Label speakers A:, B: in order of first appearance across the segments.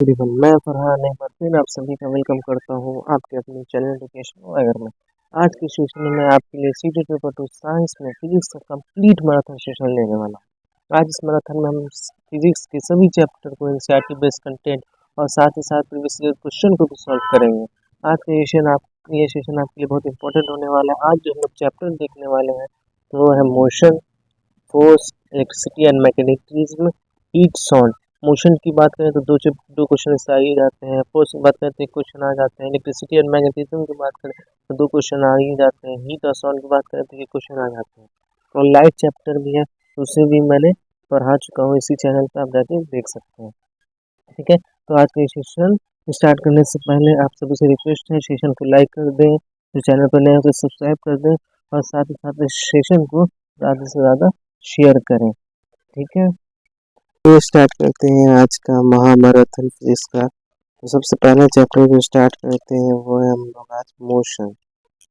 A: तकरीबन मैं फरहान अहमद फिर आप सभी का वेलकम करता हूँ आपके अपने चैनल एजुकेशन वगैरह में। आज के सेशन में मैं आपके लिए सीटी पेपर टू साइंस में फिजिक्स का कंप्लीट मैराथन सेशन लेने वाला हूँ। आज इस मैराथन में हम फिजिक्स के सभी चैप्टर को एनसीईआरटी बेस्ड कंटेंट और साथ ही साथ प्रीवियस ईयर क्वेश्चन को भी सॉल्व करेंगे। आज का ये सेशन आपके लिए बहुत इंपॉर्टेंट होने वाला है। आज जो हम लोग चैप्टर देखने वाले हैं तो वो है motion, force, electricity and magnetism, heat, sound. Motion की बात करें तो दो क्वेश्चन इससे आ ही जाते हैं। फोर्स की बात करें तो एक क्वेश्चन आ जाते हैं। इलेक्ट्रिसिटी एंड मैग्नेटिज्म की बात करें तो दो क्वेश्चन आ ही जाते हैं। हीट और साउंड की बात करें तो एक क्वेश्चन आ जाते हैं। और लाइट चैप्टर भी है, उसे भी मैंने पढ़ा चुका हूँ, इसी चैनल पर आप जाके देख सकते हैं। ठीक है, तो आज का सेशन स्टार्ट करने से पहले आप सभी से रिक्वेस्ट है, सेशन को लाइक कर दें, जो चैनल पर नए हो तो सब्सक्राइब कर दें और साथ ही साथ इस सेशन को ज़्यादा से ज़्यादा शेयर करें। ठीक है, तो स्टार्ट करते हैं आज का महामैराथन फिजिक्स का। तो सबसे पहला चैप्टर जो स्टार्ट करते हैं वो है हम लोग आज मोशन,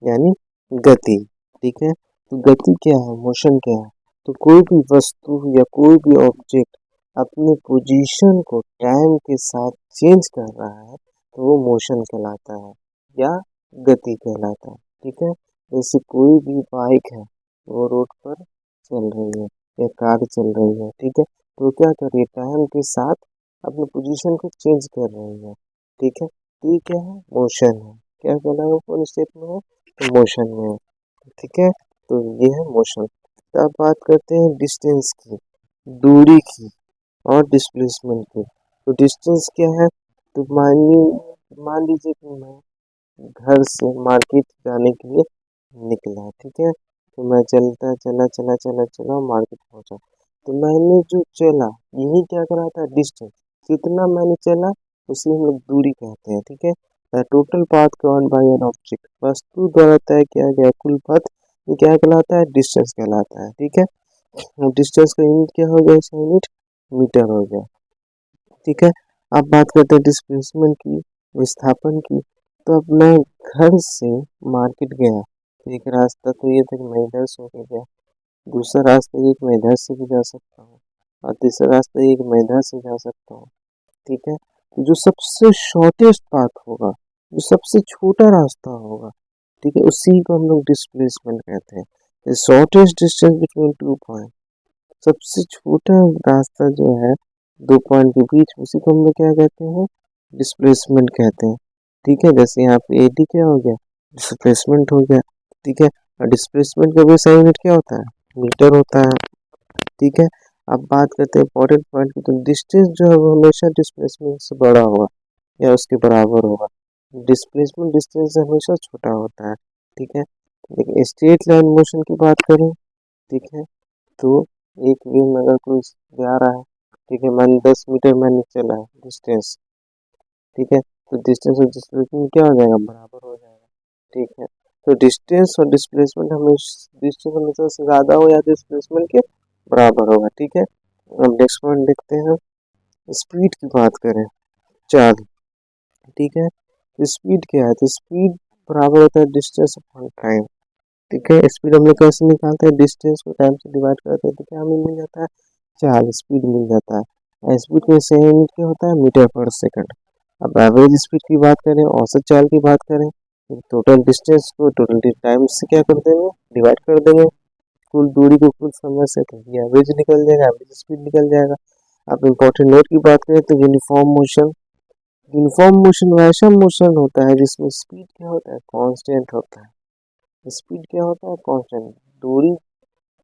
A: यानी गति। ठीक है, तो गति क्या है, मोशन क्या है? तो कोई भी वस्तु या कोई भी ऑब्जेक्ट अपने पोजीशन को टाइम के साथ चेंज कर रहा है तो वो मोशन कहलाता है या गति कहलाता है। ठीक है, जैसे कोई भी बाइक है वो रोड पर चल रही है या कार चल रही है। ठीक है, तो क्या कर रही है, टाइम के साथ अपने पोजीशन को चेंज कर रही है। ठीक है, तो ये क्या है, मोशन है। क्या कहना है, कौन स्टेट में है, तो मोशन में है। ठीक है, तो ये है मोशन। तो अब बात करते हैं डिस्टेंस की, दूरी की और डिस्प्लेसमेंट की। तो डिस्टेंस क्या है, तो मान लीजिए कि मैं घर से मार्केट जाने के लिए निकला। ठीक है, तो मैं चलता चला चला चला चला मार्केट पहुंचा। तो मैंने जो चला यही क्या करा था, डिस्टेंस। कितना मैंने चला उसे हम लोग दूरी कहते हैं। ठीक है, total path covered by an object, वस्तु द्वारा तय किया गया कुल पथ, ये क्या कहलाता है, डिस्टेंस कहलाता है। ठीक है, डिस्टेंस का यूनिट क्या हो गया, इसका यूनिट मीटर हो गया। ठीक है, अब बात करते हैं डिस्प्लेसमेंट की, विस्थापन की। तो अब मैं घर से मार्केट गया, तो एक रास्ता तो ये था कि मैं इधर से होकर गया, दूसरा रास्ता ये कि मैं इधर से भी जा सकता हूँ और तीसरा रास्ता ये कि मैं इधर से जा सकता हूँ। ठीक है, तो जो सबसे शॉर्टेस्ट पाथ होगा, जो सबसे छोटा रास्ता होगा, ठीक है, उसी को हम लोग डिस्प्लेसमेंट कहते हैं। Shortest distance between two point, सबसे छोटा रास्ता जो है दो पॉइंट के बीच, उसी को हम लोग क्या कहते हैं, डिस्प्लेसमेंट कहते हैं। ठीक है, जैसे यहाँ पे एडी क्या हो गया, डिस्प्लेसमेंट हो गया। ठीक है, और डिस्प्लेसमेंट का भी सही यूनिट क्या होता है, मीटर होता है। ठीक है, अब बात करते हैं इंपॉर्टेंट पॉइंट की। तो डिस्टेंस जो है वो हमेशा डिस्प्लेसमेंट से बड़ा होगा या उसके बराबर होगा। डिस्प्लेसमेंट डिस्टेंस से हमेशा छोटा होता है। ठीक है, लेकिन स्ट्रेट लाइन मोशन की बात करें, ठीक है, तो एक वे में अगर कोई जा रहा है, ठीक है, मैंने 10 मीटर मैंने चला है डिस्टेंस। ठीक है, तो डिस्टेंस और डिस्प्लेसमेंट क्या हो जाएगा, बराबर हो जाएगा। ठीक है, तो डिस्टेंस और डिस्प्लेसमेंट हमेशा, डिस्टेंस हमेशा से ज़्यादा हो या डिस्प्लेसमेंट के बराबर होगा। ठीक है, अब नेक्स्ट पॉइंट देखते हैं, स्पीड की बात करें, चाल। ठीक है, तो स्पीड क्या है, तो स्पीड बराबर होता है डिस्टेंस अपॉन टाइम। ठीक है, स्पीड हम लोग कैसे निकालते हैं, डिस्टेंस को टाइम से डिवाइड करते हैं तो क्या हमें मिल जाता है, चाल, स्पीड मिल जाता है। स्पीड में से यूनिट क्या होता है, मीटर पर सेकंड। अब एवरेज स्पीड की बात करें, औसत चाल की बात करें, टोटल डिस्टेंस को टोटल टाइम से क्या कर देंगे, डिवाइड कर देंगे, कुल दूरी को कुल समय से, तो ये एवरेज निकल जाएगा, एवरेज स्पीड निकल जाएगा। अब इम्पोर्टेंट नोट की बात करें तो यूनिफॉर्म मोशन, यूनिफॉर्म मोशन वैसा मोशन होता है जिसमें स्पीड क्या होता है, कांस्टेंट होता है। स्पीड क्या होता है, कांस्टेंट। दूरी,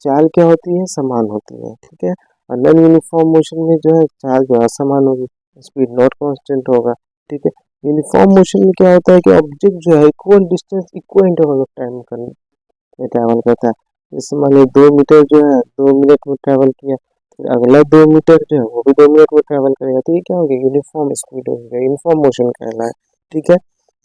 A: चाल क्या होती है, समान होती है। ठीक है, और नॉन यूनिफॉर्म मोशन में जो है चाल जो है असमान होगी, स्पीड नॉट कांस्टेंट होगा। ठीक है, यूनिफॉर्म मोशन में क्या होता है कि ऑब्जेक्ट जो है equal distance equal interval of time में ट्रैवल करता है। जैसे मान लीजिए 2 मीटर जो है 2 मिनट में ट्रैवल किया, फिर अगला 2 मीटर जो है वो भी 2 मिनट में ट्रैवल करेगा, तो ये क्या हो गया, यूनिफॉर्म स्पीड हो गया, यूनिफॉर्म मोशन कहला है। ठीक है,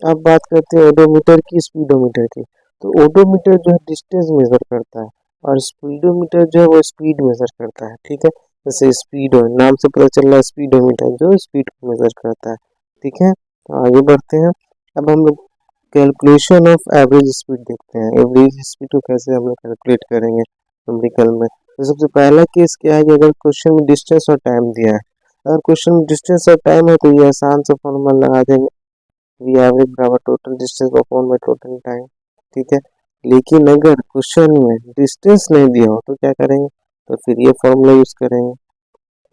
A: अब बात करते हैं ओडोमीटर की, स्पीडोमीटर की। तो ओडोमीटर जो है डिस्टेंस मेजर करता है और स्पीडोमीटर जो है वो स्पीड मेजर करता है। ठीक है, जैसे स्पीड हो, नाम से पता चल रहा है, स्पीडोमीटर जो स्पीड को मेजर करता है। ठीक है, तो आगे बढ़ते हैं। अब हम लोग कैलकुलेशन ऑफ एवरेज स्पीड देखते हैं। एवरेज स्पीड को कैसे हम लोग कैलकुलेट करेंगे न्यूमेरिकल में। तो सबसे पहला केस क्या है कि अगर क्वेश्चन में डिस्टेंस और टाइम दिया है, अगर क्वेश्चन में डिस्टेंस और टाइम है तो ये आसान सा फॉर्मूला लगा देंगे, वी एवरेज बराबर total distance upon by total time. ठीक है, लेकिन अगर क्वेश्चन में डिस्टेंस नहीं दिया हो तो क्या करेंगे, तो फिर ये फॉर्मूला यूज करेंगे,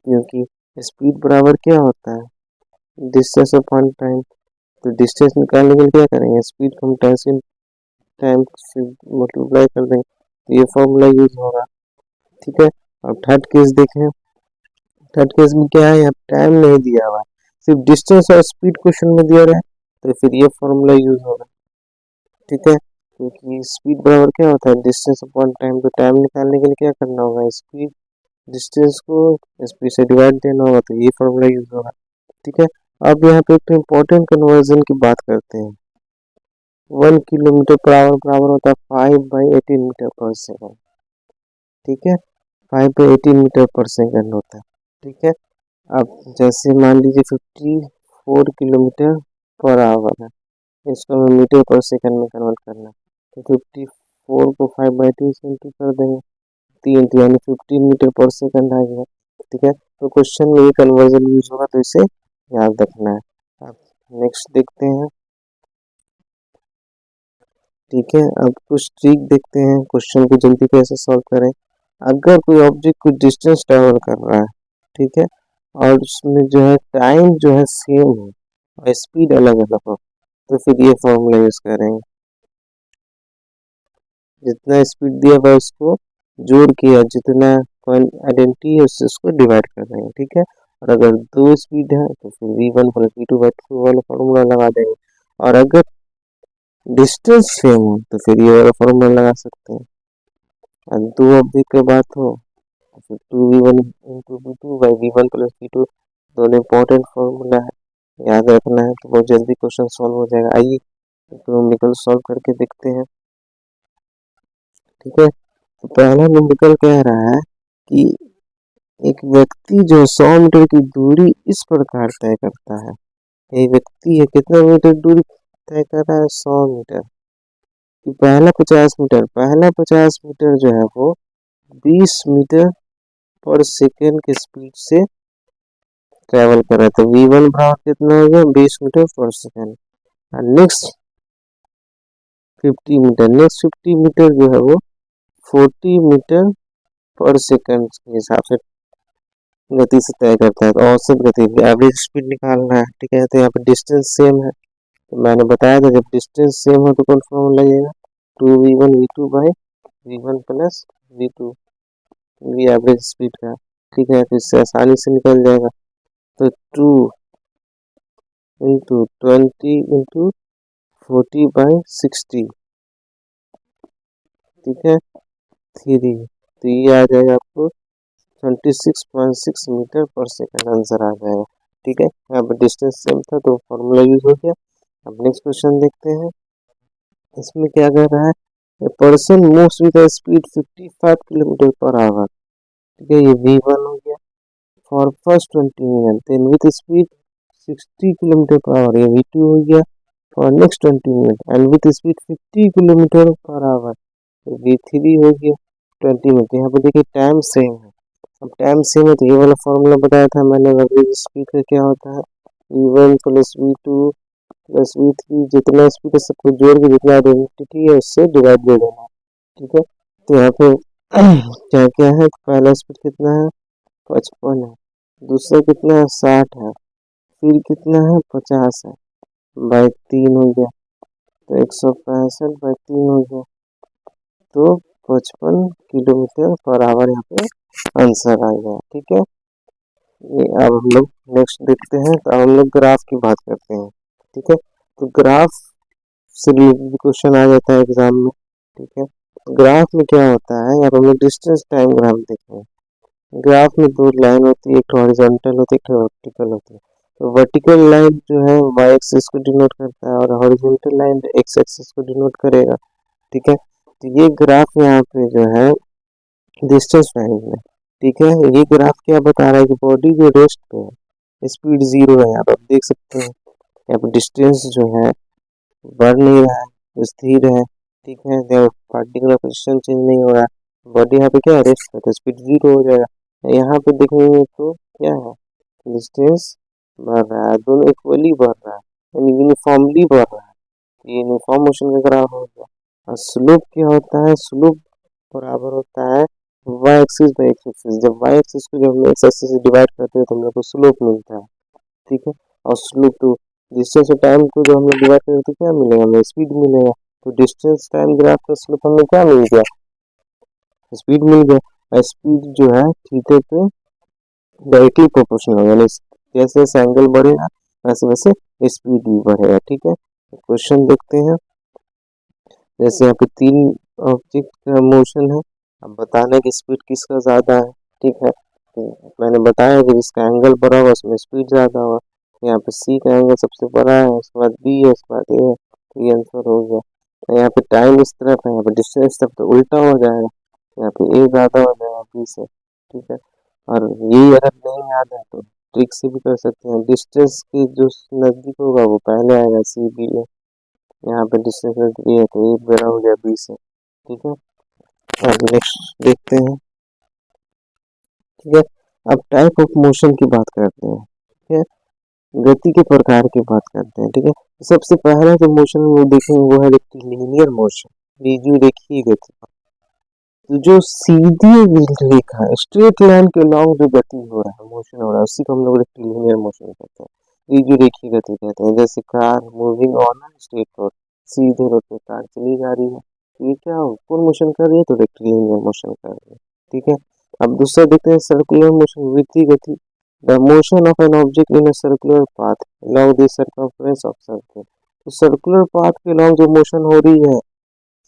A: क्योंकि स्पीड बराबर क्या होता है, डिस्टेंस अपॉन टाइम। तो डिस्टेंस निकालने के लिए क्या करेंगे, स्पीड को हम टाइम से मल्टीप्लाई कर देंगे, तो ये फॉर्मूला यूज होगा। ठीक है, अब थर्ड केस देखें। थर्ड केस में क्या है, यहाँ टाइम नहीं दिया हुआ है, सिर्फ डिस्टेंस और स्पीड क्वेश्चन में दिया रहा है, तो फिर ये फॉर्मूला यूज होगा। ठीक है, क्योंकि स्पीड बराबर क्या होता है, डिस्टेंस अपॉन टाइम। तो टाइम निकालने के लिए क्या करना होगा, स्पीड डिस्टेंस को स्पीड से डिवाइड देना होगा, तो ये फॉर्मूला यूज होगा। ठीक है, अब यहाँ पे एक इम्पोर्टेंट कन्वर्जन की बात करते हैं। 1 किलोमीटर पर आवर बराबर होता है 5/18 मीटर पर सेकेंड। ठीक है, 5/18 मीटर पर सेकेंड होता है। ठीक है, अब जैसे मान लीजिए 54 किलोमीटर पर आवर है, इसको हमें मीटर पर सेकंड में कन्वर्ट करना है, तो 54 को 5/2 से इंटू कर देंगे, 3 यानी 15 मीटर पर सेकंड आ गया। ठीक है, तो क्वेश्चन में ये कन्वर्जन यूज होगा, तो इसे याद रखना है। अब नेक्स्ट देखते हैं। ठीक है, अब कुछ ट्रिक देखते हैं, क्वेश्चन को जल्दी कैसे सॉल्व करें। अगर कोई ऑब्जेक्ट कुछ डिस्टेंस ट्रेवल कर रहा है, ठीक है, और उसमें जो है टाइम जो है सेम है और स्पीड अलग अलग हो, तो फिर ये फॉर्मूला यूज करेंगे, जितना स्पीड दिया हुआ उसको जोड़ के, जितना आइडेंटिटी है उससे उसको डिवाइड कर देंगे। ठीक है, और अगर दो स्पीड है तो फिर v1 प्लस v2/2 वाला फॉर्मूला लगा देंगे, और अगर डिस्टेंस सेम हो तो फिर ये वाला फॉर्मूला लगा सकते हैं। और दो ऑब्जेक्ट की बात हो तो फिर 2v1 into v2/v1 plus v2 दोनों इंपॉर्टेंट फॉर्मूला है, याद रखना है, तो बहुत जल्दी क्वेश्चन सॉल्व हो जाएगा। आइए न्यूमेरिकल सॉल्व करके देखते हैं। ठीक है, तो पहला न्यूमेरिकल कह रहा है कि एक व्यक्ति जो 100 मीटर की दूरी इस प्रकार तय करता है। एक व्यक्ति है कितना मीटर दूरी तय कर रहा है, 100 मीटर। कि पहला 50 मीटर जो है वो 20 मीटर पर सेकेंड के स्पीड से ट्रेवल कर रहा है, तो v1 बराबर कितना हो गया, 20 मीटर पर सेकेंड। नेक्स्ट 50 मीटर जो है वो 40 मीटर पर सेकेंड के हिसाब से गति से तय करता है, तो औसत गति एवरेज स्पीड निकालना है। ठीक है, तो यहाँ पे डिस्टेंस सेम है, तो मैंने बताया था जब डिस्टेंस सेम हो तो कौन फॉर्मूला लगेगा, 2v1 plus v2, v average speed का। ठीक है, तो इससे आसानी से निकल जाएगा, तो 2 इंटू 20 इंटू 40/60। ठीक है, 3, तो ये आ जाएगा आपको 26.6 मीटर पर सेकेंड आंसर आ जाएगा। ठीक है, यहाँ पर डिस्टेंस सेम था तो फॉर्मूला यूज हो गया। अब नेक्स्ट क्वेश्चन देखते हैं, इसमें क्या कर रहा है, a person moves with a speed 55 kilometre per hour. ठीक है, ये v1 हो गया for first 20 minute, then with speed 60 kilometre per hour, ये v2 हो गया for next 20 minute and with speed 50 kilometre per hour, v3 हो गया 20 मिनट। यहाँ पे देखिए टाइम सेम है, अब टाइम सेम है तो ये वाला फॉर्मूला बताया था मैंने, एवरेज स्पीड का क्या होता है, v1 plus v2 plus v3, जितना स्पीड है सबको जोड़ के जितना आइडेंटिटी है उससे डिवाइड दे देना। ठीक है, तो यहाँ पे क्या क्या है, पहला स्पीड कितना है, 55 है, दूसरा कितना है, 60 है, फिर कितना है, 50 है, बाई 3 हो गया, तो 165/3 हो गया, तो 55 किलोमीटर पर आवर यहाँ पे आंसर आ गया। ठीक है, ये अब हम लोग नेक्स्ट देखते हैं, तो अब हम लोग ग्राफ की बात करते हैं। ठीक है, तो ग्राफ से रिलेटेड क्वेश्चन आ जाता है एग्जाम में। ठीक है, तो ग्राफ में क्या होता है, यहाँ पर हम लोग डिस्टेंस टाइम ग्राफ देखें। ग्राफ में दो लाइन होती है, एक हॉरिजॉन्टल होती है, एक वर्टिकल होती है। तो वर्टिकल लाइन जो है वाई एक्सिस को डिनोट करता है और हॉरिजॉन्टल लाइन एक्स एक्सिस को डिनोट करेगा। ठीक है, तो ये ग्राफ यहाँ पे जो है डिस्टेंस टाइम है। ठीक है, ये ग्राफ क्या बता रहा है कि बॉडी जो रेस्ट पे है स्पीड 0 है, यहाँ पर आप देख सकते हैं, यहाँ पर डिस्टेंस जो है बढ़ नहीं रहा है, वो स्थिर है। ठीक है, पार्टिकुलर पोजिशन चेंज नहीं हो रहा है, बॉडी यहाँ पे क्या है, रेस्ट पे, तो स्पीड 0 हो जाएगा। यहाँ पे देखेंगे तो क्या है, डिस्टेंस बढ़ रहा है, दोनों इक्वली बढ़ रहा है, यानी यूनिफॉर्मली बढ़ रहा है, ये यूनिफॉर्म मोशन का ग्राफ हो गया। और स्लोप क्या होता है, स्लोप बराबर होता है y axis by x axis. जब वाई एक्सिस को जब हम एक्स एक्सिस से डिवाइड करते हैं तो हम लोग को स्लोप मिलता है, ठीक है। और स्लोप टू डिस्टेंस और टाइम को जब हम लोग डिवाइड करेंगे तो क्या मिलेगा, हमें स्पीड मिलेगा। तो डिस्टेंस टाइम ग्राफ का स्लोप हमें क्या मिल गया, स्पीड मिल गया। और स्पीड जो है थीटा पे डायरेक्टली प्रोपोर्शनल होगा, यानी जैसे जैसे एंगल बढ़ेगा वैसे वैसे स्पीड भी बढ़ेगा, ठीक है। क्वेश्चन देखते हैं। जैसे यहाँ पे 3 ऑब्जेक्ट का मोशन है, अब बताना है कि स्पीड किसका ज़्यादा है, ठीक है। तो मैंने बताया कि जिसका एंगल बड़ा होगा उसमें स्पीड ज़्यादा होगा। यहाँ पे सी का एंगल सबसे बड़ा है, उसके बाद बी है, उसके बाद ए है, तो ये आंसर हो गया। तो यहाँ पे टाइम इस तरफ है, यहाँ पे डिस्टेंस इस तरफ, तो उल्टा हो जाएगा, यहाँ पे ए ज़्यादा हो जाएगा बी से, ठीक है। और यही अगर नहीं याद है तो ट्रिक से भी कर सकते हैं, डिस्टेंस के जो नज़दीक होगा वो पहले आएगा, सी बी ए। यहाँ पे डिस्टेंस ये है तो 1 बड़ा हो गया 20 है, ठीक है। अब नेक्स्ट देखते हैं, ठीक है। अब टाइप ऑफ मोशन की बात करते हैं, ठीक है। गति के प्रकार की बात करते हैं, ठीक है। सबसे पहला जो मोशन वो देखेंगे वो है लीनियर मोशन, बीजू रेखीय गति। तो जो सीधी रेखा स्ट्रेट लाइन के लॉन्ग जो गति हो रहा है, मोशन हो रहा है, उसी को हम लोग लीनियर मोशन कहते हैं, बीजू रेखीय गति कहते हैं। जैसे car moving on straight road, सीधे रोड पे कार चली जा रही है, तो ये क्या हो, कौन मोशन कर रही है, तो रेक्टिलिनियर मोशन कर रही है, ठीक है। अब दूसरा देखते हैं सर्कुलर मोशन, वृत्तीय गति। The motion of an object in a circular path along the circumference of circle। तो सर्कुलर पाथ के लॉन्ग जो मोशन हो रही है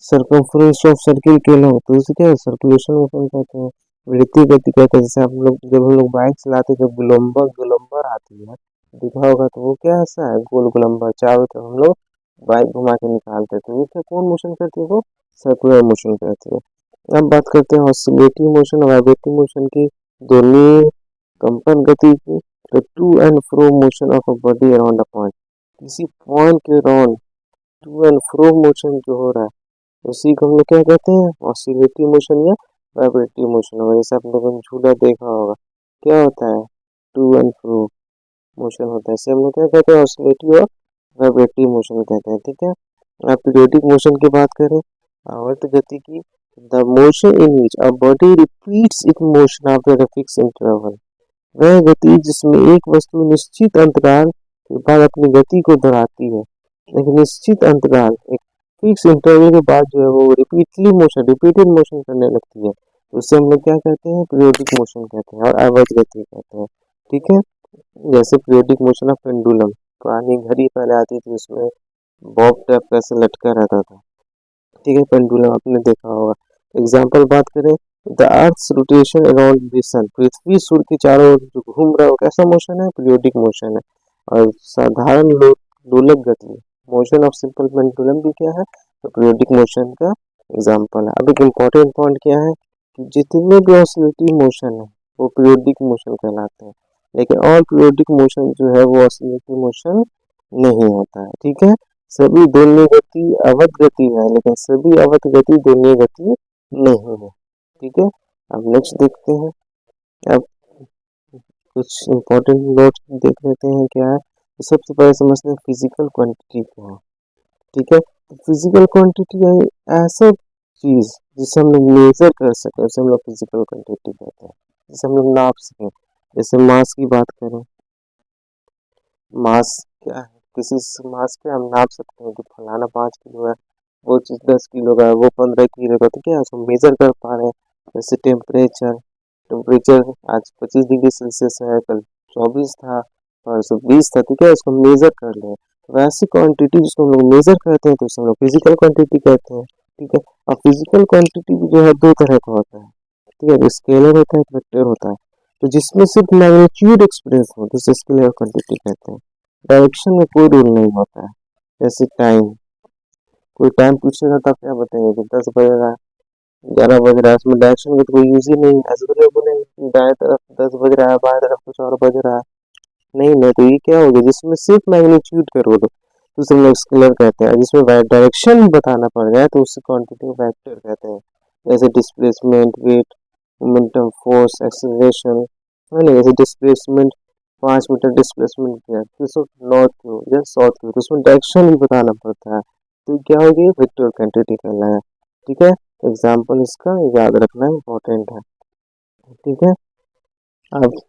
A: सर्कमफ्रेंस ऑफ सर्किल के लॉन्ग, तो उसे क्या है, सर्कुलेशन मोशन कहते हैं, वृत्तीय गति कहते हैं। जैसे आप लोग जब हम लोग बाइक चलाते हैं, जब गोलंबर गोलंबर आती है देखा होगा, तो वो क्या ऐसा है, गोल गोलंबर चारों तरफ हम लोग बाइक घुमा के निकालते हैं, तो ये क्या कौन मोशन करती है, वो सर्कुलर मोशन करती है। अब बात करते हैं ऑसिलेटिंग मोशन और वाइब्रेटिंग मोशन की, दोनों कंपन गति की। तो to and fro motion of a body around a point, किसी पॉइंट के around to and fro motion जो हो रहा है उसी को हम लोग क्या कहते हैं, ऑसिलेटिंग मोशन या वाइब्रेटिंग मोशन होगा। जैसे आप लोगों ने झूला देखा होगा, क्या होता है, टू एंड फ्रो मोशन होता है, इसे हम लोग क्या कहते हैं, ऑसिलेटिंग और वाइब्रेटिंग मोशन कहते हैं, ठीक है। अब पीरियोडिक मोशन की बात करें, आवर्त गति की, the motion in which a body repeats it motion after a fix interval, वह गति जिसमें एक वस्तु निश्चित अंतराल के बाद अपनी गति को दोहराती है, एक निश्चित अंतराल, एक फिक्स इंटरवल के बाद जो है वो रिपीटेड मोशन करने लगती है, तो उससे हम लोग क्या कहते हैं, पीरियोडिक मोशन कहते हैं और आवर्त गति कहते हैं, ठीक है। जैसे पीरियोडिक मोशन ऑफ पेंडुलम, पुरानी घड़ी पहले आती थी उसमें बॉब टाइप का ऐसे लटका रहता था, ठीक है, पेंडुलम आपने देखा होगा। एग्जाम्पल बात करें, the earth rotation around the sun, पृथ्वी सूर्य के चारों ओर जो घूम रहा है वो कैसा मोशन है, पीरियोडिक मोशन है। और साधारण दोलक गति, मोशन ऑफ सिंपल पेंडुलम भी क्या है, तो पीरियोडिक मोशन का एग्जाम्पल है। अब एक इम्पॉर्टेंट पॉइंट क्या है कि जितने भी ऑसिलेटिंग मोशन है वो पीरियोडिक मोशन कहलाते हैं, लेकिन ऑल पीरियोडिक मोशन जो है वो ऑसिलेटिंग मोशन नहीं होता है, ठीक है। सभी दोनों गति अवध गति है, लेकिन सभी अवध गति दोनों गति नहीं है, ठीक है। अब नेक्स्ट देखते हैं, अब कुछ इम्पोर्टेंट नोट देख लेते हैं क्या है। तो सबसे पहले समझते हैं फिजिकल क्वांटिटी क्या है, ठीक है। तो फिजिकल क्वांटिटी है ऐसा चीज जिसे हम लोग मेजर कर सके, उसे हम लोग फिजिकल क्वांटिटी कहते हैं, जिसे हम लोग नाप सकें। जैसे मास की बात करें, मास क्या है, किसी मास पे हम नाप सकते हैं कि फलाना 5 किलो है, वो चीज़ 10 किलो का है, वो 15 किलो का, तो क्या है उसको मेजर कर पा रहे हैं। जैसे टेम्परेचर, टेम्परेचर आज 25 डिग्री सेल्सियस है, कल 24 था, परसों 20 था, तो क्या है उसको मेजर कर ले। वैसी क्वांटिटी जिसको हम लोग मेजर करते हैं तो उसे हम लोग फिजिकल क्वांटिटी कहते हैं, ठीक है। और फिजिकल क्वांटिटी जो है 2 तरह का होता है, ठीक है, स्केलर होता है, एक वेक्टर होता है। तो जिसमें सिर्फ मैग्नीट्यूड एक्सप्रेस हो तो उसे स्केलर क्वांटिटी कहते हैं। डायरेक्शन में कोई रूल नहीं होता है। जैसे टाइम, कोई टाइम पूछेगा तो आप क्या बताएंगे कि 10 बज रहा है, 11 बज रहा है, उसमें डायरेक्शन का तो कोई यूज ही नहीं है। ऐसे तो नहीं बोलेंगे कि दाएं तरफ 10 बज रहा है, बाएं तरफ कुछ और बज रहा है, नहीं नहीं, तो ये क्या होगा, जिसमें सिर्फ मैग्नीट्यूड का रोल हो तो उसे हम लोग स्केलर कहते हैं। जिसमें डायरेक्शन बताना पड़ जाए तो उसे क्वांटिटी वेक्टर कहते हैं। जैसे displacement, weight, momentum, force, acceleration, है ना। जैसे डिस्प्लेसमेंट 5 मीटर डिस्प्लेसमेंट किया, 300 नॉर्थ की या साउथ की, तो उसमें डायरेक्शन भी बताना पड़ता है, तो क्या हो गया वेक्टर क्वांटिटी कहलाया। ठीक है, एग्जाम्पल इसका याद रखना इम्पोर्टेंट है। ठीक है, अब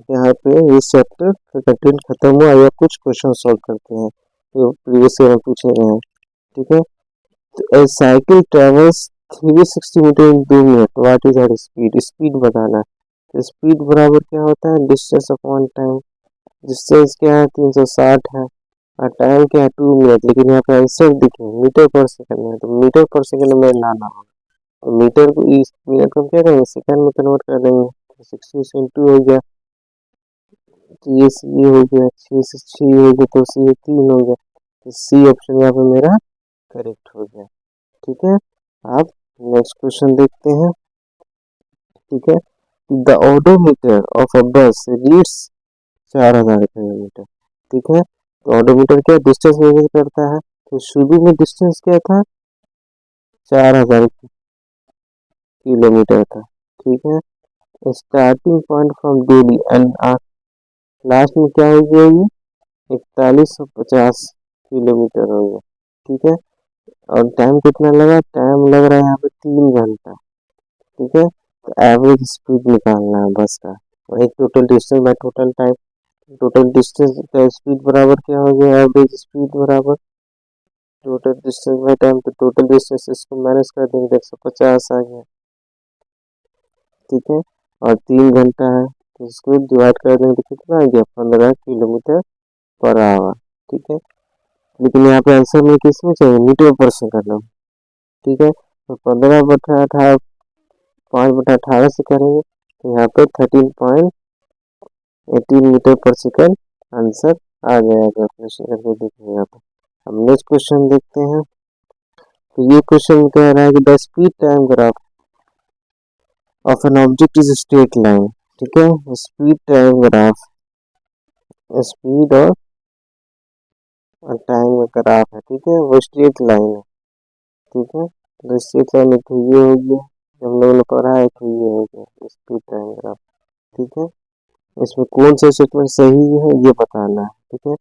A: यहाँ पे इस चैप्टर का कंटेंट खत्म हुआ या कुछ क्वेश्चन सॉल्व करते हैं जो प्रीवियस ईयर में पूछे गए हैं। ठीक है, तो a cycle travels 360 metre in 2 minute, what is her speed, speed बताना है। तो स्पीड बराबर क्या होता है डिस्टेंस अपॉन टाइम, डिस्टेंस क्या है 360 है और टाइम क्या है 2 मिनट, लेकिन यहाँ पे आंसर देखिए मीटर पर सेकंड में, तो मीटर पर सेकंड में लाना होगा, तो मीटर को इस मिनट को क्या करेंगे सेकंड में कन्वर्ट कर देंगे, तो 60 × 2 हो गया, तो ये सी हो गया, 6 से 6 हो गया, तो सी 3 हो गया, तो सी ऑप्शन यहाँ पे मेरा करेक्ट हो गया। ठीक है, आप नेक्स्ट क्वेश्चन देखते हैं। ठीक है, द ओडोमीटर ऑफ अ बस रीड्स 4000 किलोमीटर। ठीक है, तो ओडोमीटर क्या डिस्टेंस मेजर करता है, तो शुरू में डिस्टेंस क्या था 4000 किलोमीटर था। ठीक है, starting point from Delhi and last में क्या हो गया ये 4150 किलोमीटर हो गया। ठीक है, और टाइम कितना लगा, टाइम लग रहा है यहाँ पे 3 घंटा। ठीक है, तो एवरेज स्पीड निकालना है बस का, और एक total distance by total time, total distance का स्पीड बराबर क्या हो गया एवरेज स्पीड बराबर टोटल डिस्टेंस बाय टाइम, तो टोटल डिस्टेंस इसको माइनस कर देंगे 150 आ गया। ठीक है, और 3 घंटा है तो इसको डिवाइड कर देंगे तो कितना आ गया 15 किलोमीटर पर आवर। ठीक है, लेकिन यहाँ पे आंसर में किस में चाहिए मीटर पर सेकंड। ठीक है, तो 15/18 5/18 से करेंगे तो यहाँ पे 13.18 मीटर पर सेकंड आंसर आ जाएगा, क्वेश्चन करके देखिएगा। तो अब नेक्स्ट क्वेश्चन देखते हैं। तो ये क्वेश्चन कह रहा है कि the speed time graph of N object is straight line. ठीक है, स्पीड टाइम ग्राफ, स्पीड और टाइम ग्राफ है। ठीक है, वो स्ट्रेट लाइन है। ठीक है, तो स्ट्रेट लाइन एक तो ये हो गया, हम लोगों ने पढ़ा है, तो ये हो गया स्पीड टाइम ग्राफ। ठीक है, इसमें कौन सा स्टेटमेंट सही है ये बताना है। ठीक है,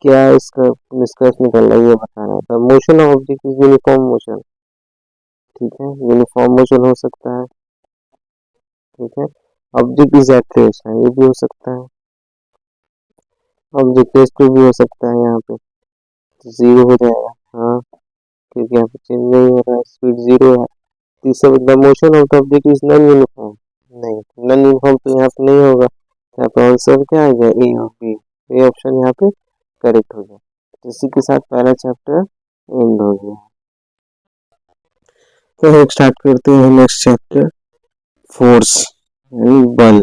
A: क्या इसका निष्कर्ष निकलना है ये बताना है। तो motion of object is uniform motion. ठीक है, यूनिफॉर्म मोशन हो सकता है। ठीक है, ऑब्जेक्ट इज एट रेस्ट है, ये भी हो सकता है, ऑब्जेक्ट रेस्ट पे भी हो सकता है, यहाँ पे तो 0 हो जाएगा। हाँ, क्योंकि यहाँ पे चेंज नहीं हो रहा है, स्पीड 0 है। तीसरा the motion of the object is non uniform, नहीं नॉन यूनिफॉर्म तो यहाँ पे नहीं होगा, यहाँ पे आंसर क्या आ गया ए और बी, ए ऑप्शन यहाँ पे करेक्ट हो गया। तो इसी के साथ पहला चैप्टर एंड हो गया। तो हम स्टार्ट करते हैं नेक्स्ट चैप्टर, फोर्स यानी बल।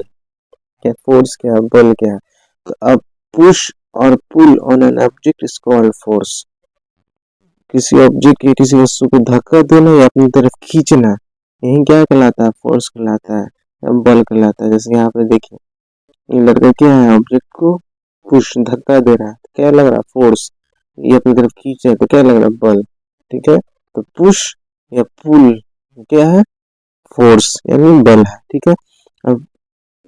A: क्या फोर्स क्या है बल क्या है। तो अब पुश और pull on an object is called force, किसी ऑब्जेक्ट की किसी वस्तु को धक्का देना या अपनी तरफ खींचना, यही क्या कहलाता है फोर्स कहलाता है या बल कहलाता है। जैसे यहाँ पे देखिए ये लड़का क्या है ऑब्जेक्ट को पुश धक्का दे रहा है, तो क्या लग रहा है फोर्स, ये अपनी तरफ खींच रहा है तो क्या लग रहा है बल। ठीक है, तो पुश या पुल क्या है फोर्स यानी बल है। ठीक है, अब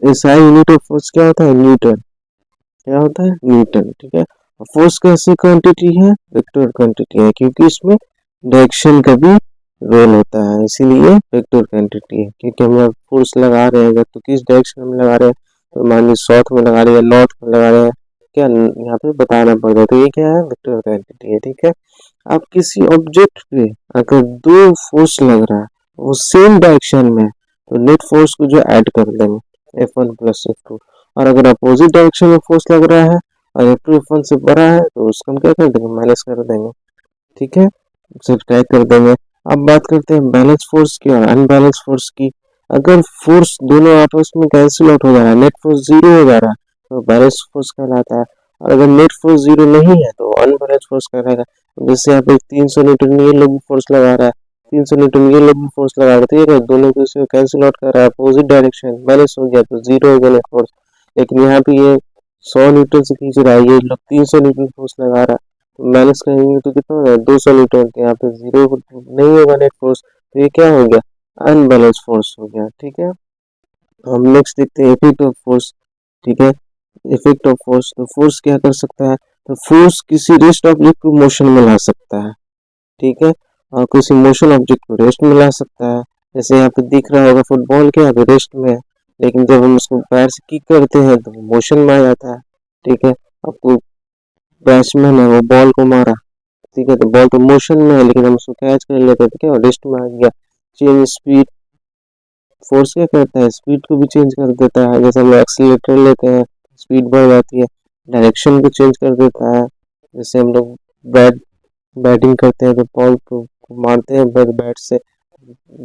A: एसआई यूनिट ऑफ फोर्स क्या होता है न्यूटन, क्या होता है न्यूटन। ठीक है, फोर्स कैसी क्वांटिटी है वेक्टर क्वांटिटी है, क्योंकि इसमें डायरेक्शन का भी रोल होता है, इसीलिए वेक्टर क्वांटिटी है। क्योंकि हम फोर्स लगा रहे हैं तो किस डायरेक्शन में लगा रहे हैं, तो मान लीजिए साउथ में लगा रहे हैं नॉर्थ में लगा रहे हैं, क्या यहाँ पे बताना पड़ता है, तो ये क्या है वेक्टर क्वांटिटी है। ठीक है, आप किसी ऑब्जेक्ट पे अगर दो फोर्स लग रहा है वो सेम डायरेक्शन में, तो नेट फोर्स को जो ऐड कर देंगे F1 + F2, और अगर अपोजिट डायरेक्शन में फोर्स लग रहा है और F2 F1 से बड़ा है तो उसको हम क्या कर देंगे माइनस कर देंगे। ठीक है, सब्ट्रैक्ट कर देंगे। अब बात करते हैं बैलेंस फोर्स की और अनबैलेंस फोर्स की। अगर फोर्स दोनों आपस में कैंसिल आउट हो जा रहा है, नेट फोर्स 0 हो जा रहा है, तो बैलेंस फोर्स कहलाता है, और अगर नेट फोर्स 0 नहीं है तो अनबैलेंस फोर्स कहलाएगा। जैसे यहाँ पे 300 न्यूटन ये लोग फोर्स लगा रहा है, 300 न्यूटन ये लोग फोर्स लगा रहा है, तो ये दोनों को इसमें कैंसिल आउट कर रहा है, अपोजिट डायरेक्शन बैलेंस हो गया तो 0 हो गया नेट फोर्स। लेकिन यहाँ पे ये 100 न्यूटन से खींच रहा है, ये लोग 300 न्यूटन फोर्स लगा रहा है, तो माइनस करेंगे तो कितना हो जाएगा 200 न्यूटन, तो यहाँ पे 0 नहीं होगा नेट फोर्स, तो ये क्या हो गया अनबैलेंस फोर्स हो गया। ठीक है, हम नेक्स्ट देखते हैं इफेक्ट ऑफ फोर्स। ठीक है, इफेक्ट ऑफ फोर्स, तो फोर्स क्या कर सकता है, तो फोर्स किसी रेस्ट ऑब्जेक्ट को मोशन में ला सकता है, ठीक है, और किसी मोशन ऑब्जेक्ट को रेस्ट में ला सकता है। जैसे यहाँ पे दिख रहा होगा फुटबॉल क्या है रेस्ट में है, लेकिन जब हम उसको पैर से किक करते हैं तो मोशन में आ जाता है, ठीक है। आपको बैट्समैन है वो बॉल को मारा, ठीक है, तो बॉल तो मोशन में है लेकिन हम उसको कैच कर लेते हैं तो क्या रेस्ट में आ गया। चेंज स्पीड, फोर्स क्या करता है, स्पीड को भी चेंज कर देता है, जैसे हम एक्सीलरेटर लेते हैं स्पीड बढ़ जाती है, डायरेक्शन को चेंज कर देता है। जैसे हम लोग बैट बैटिंग करते हैं तो बॉल को मारते हैं बैट से,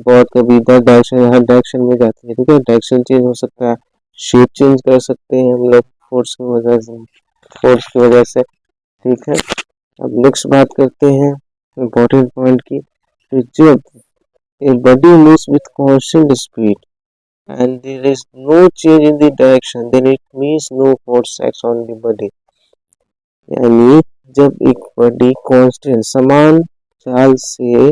A: बॉल कभी इधर डायरेक्शन हर डायरेक्शन में जाती है, ठीक है, डायरेक्शन चेंज हो सकता है, शेप चेंज कर सकते हैं हम लोग फोर्स की वजह से, ठीक है। अब नेक्स्ट बात करते हैं इम्पोर्टेंट पॉइंट की, तो जब a body moves with constant speed and there is no change in the direction, then it means no force acts on the body। यानी जब एक बॉडी कांस्टेंट समान चाल से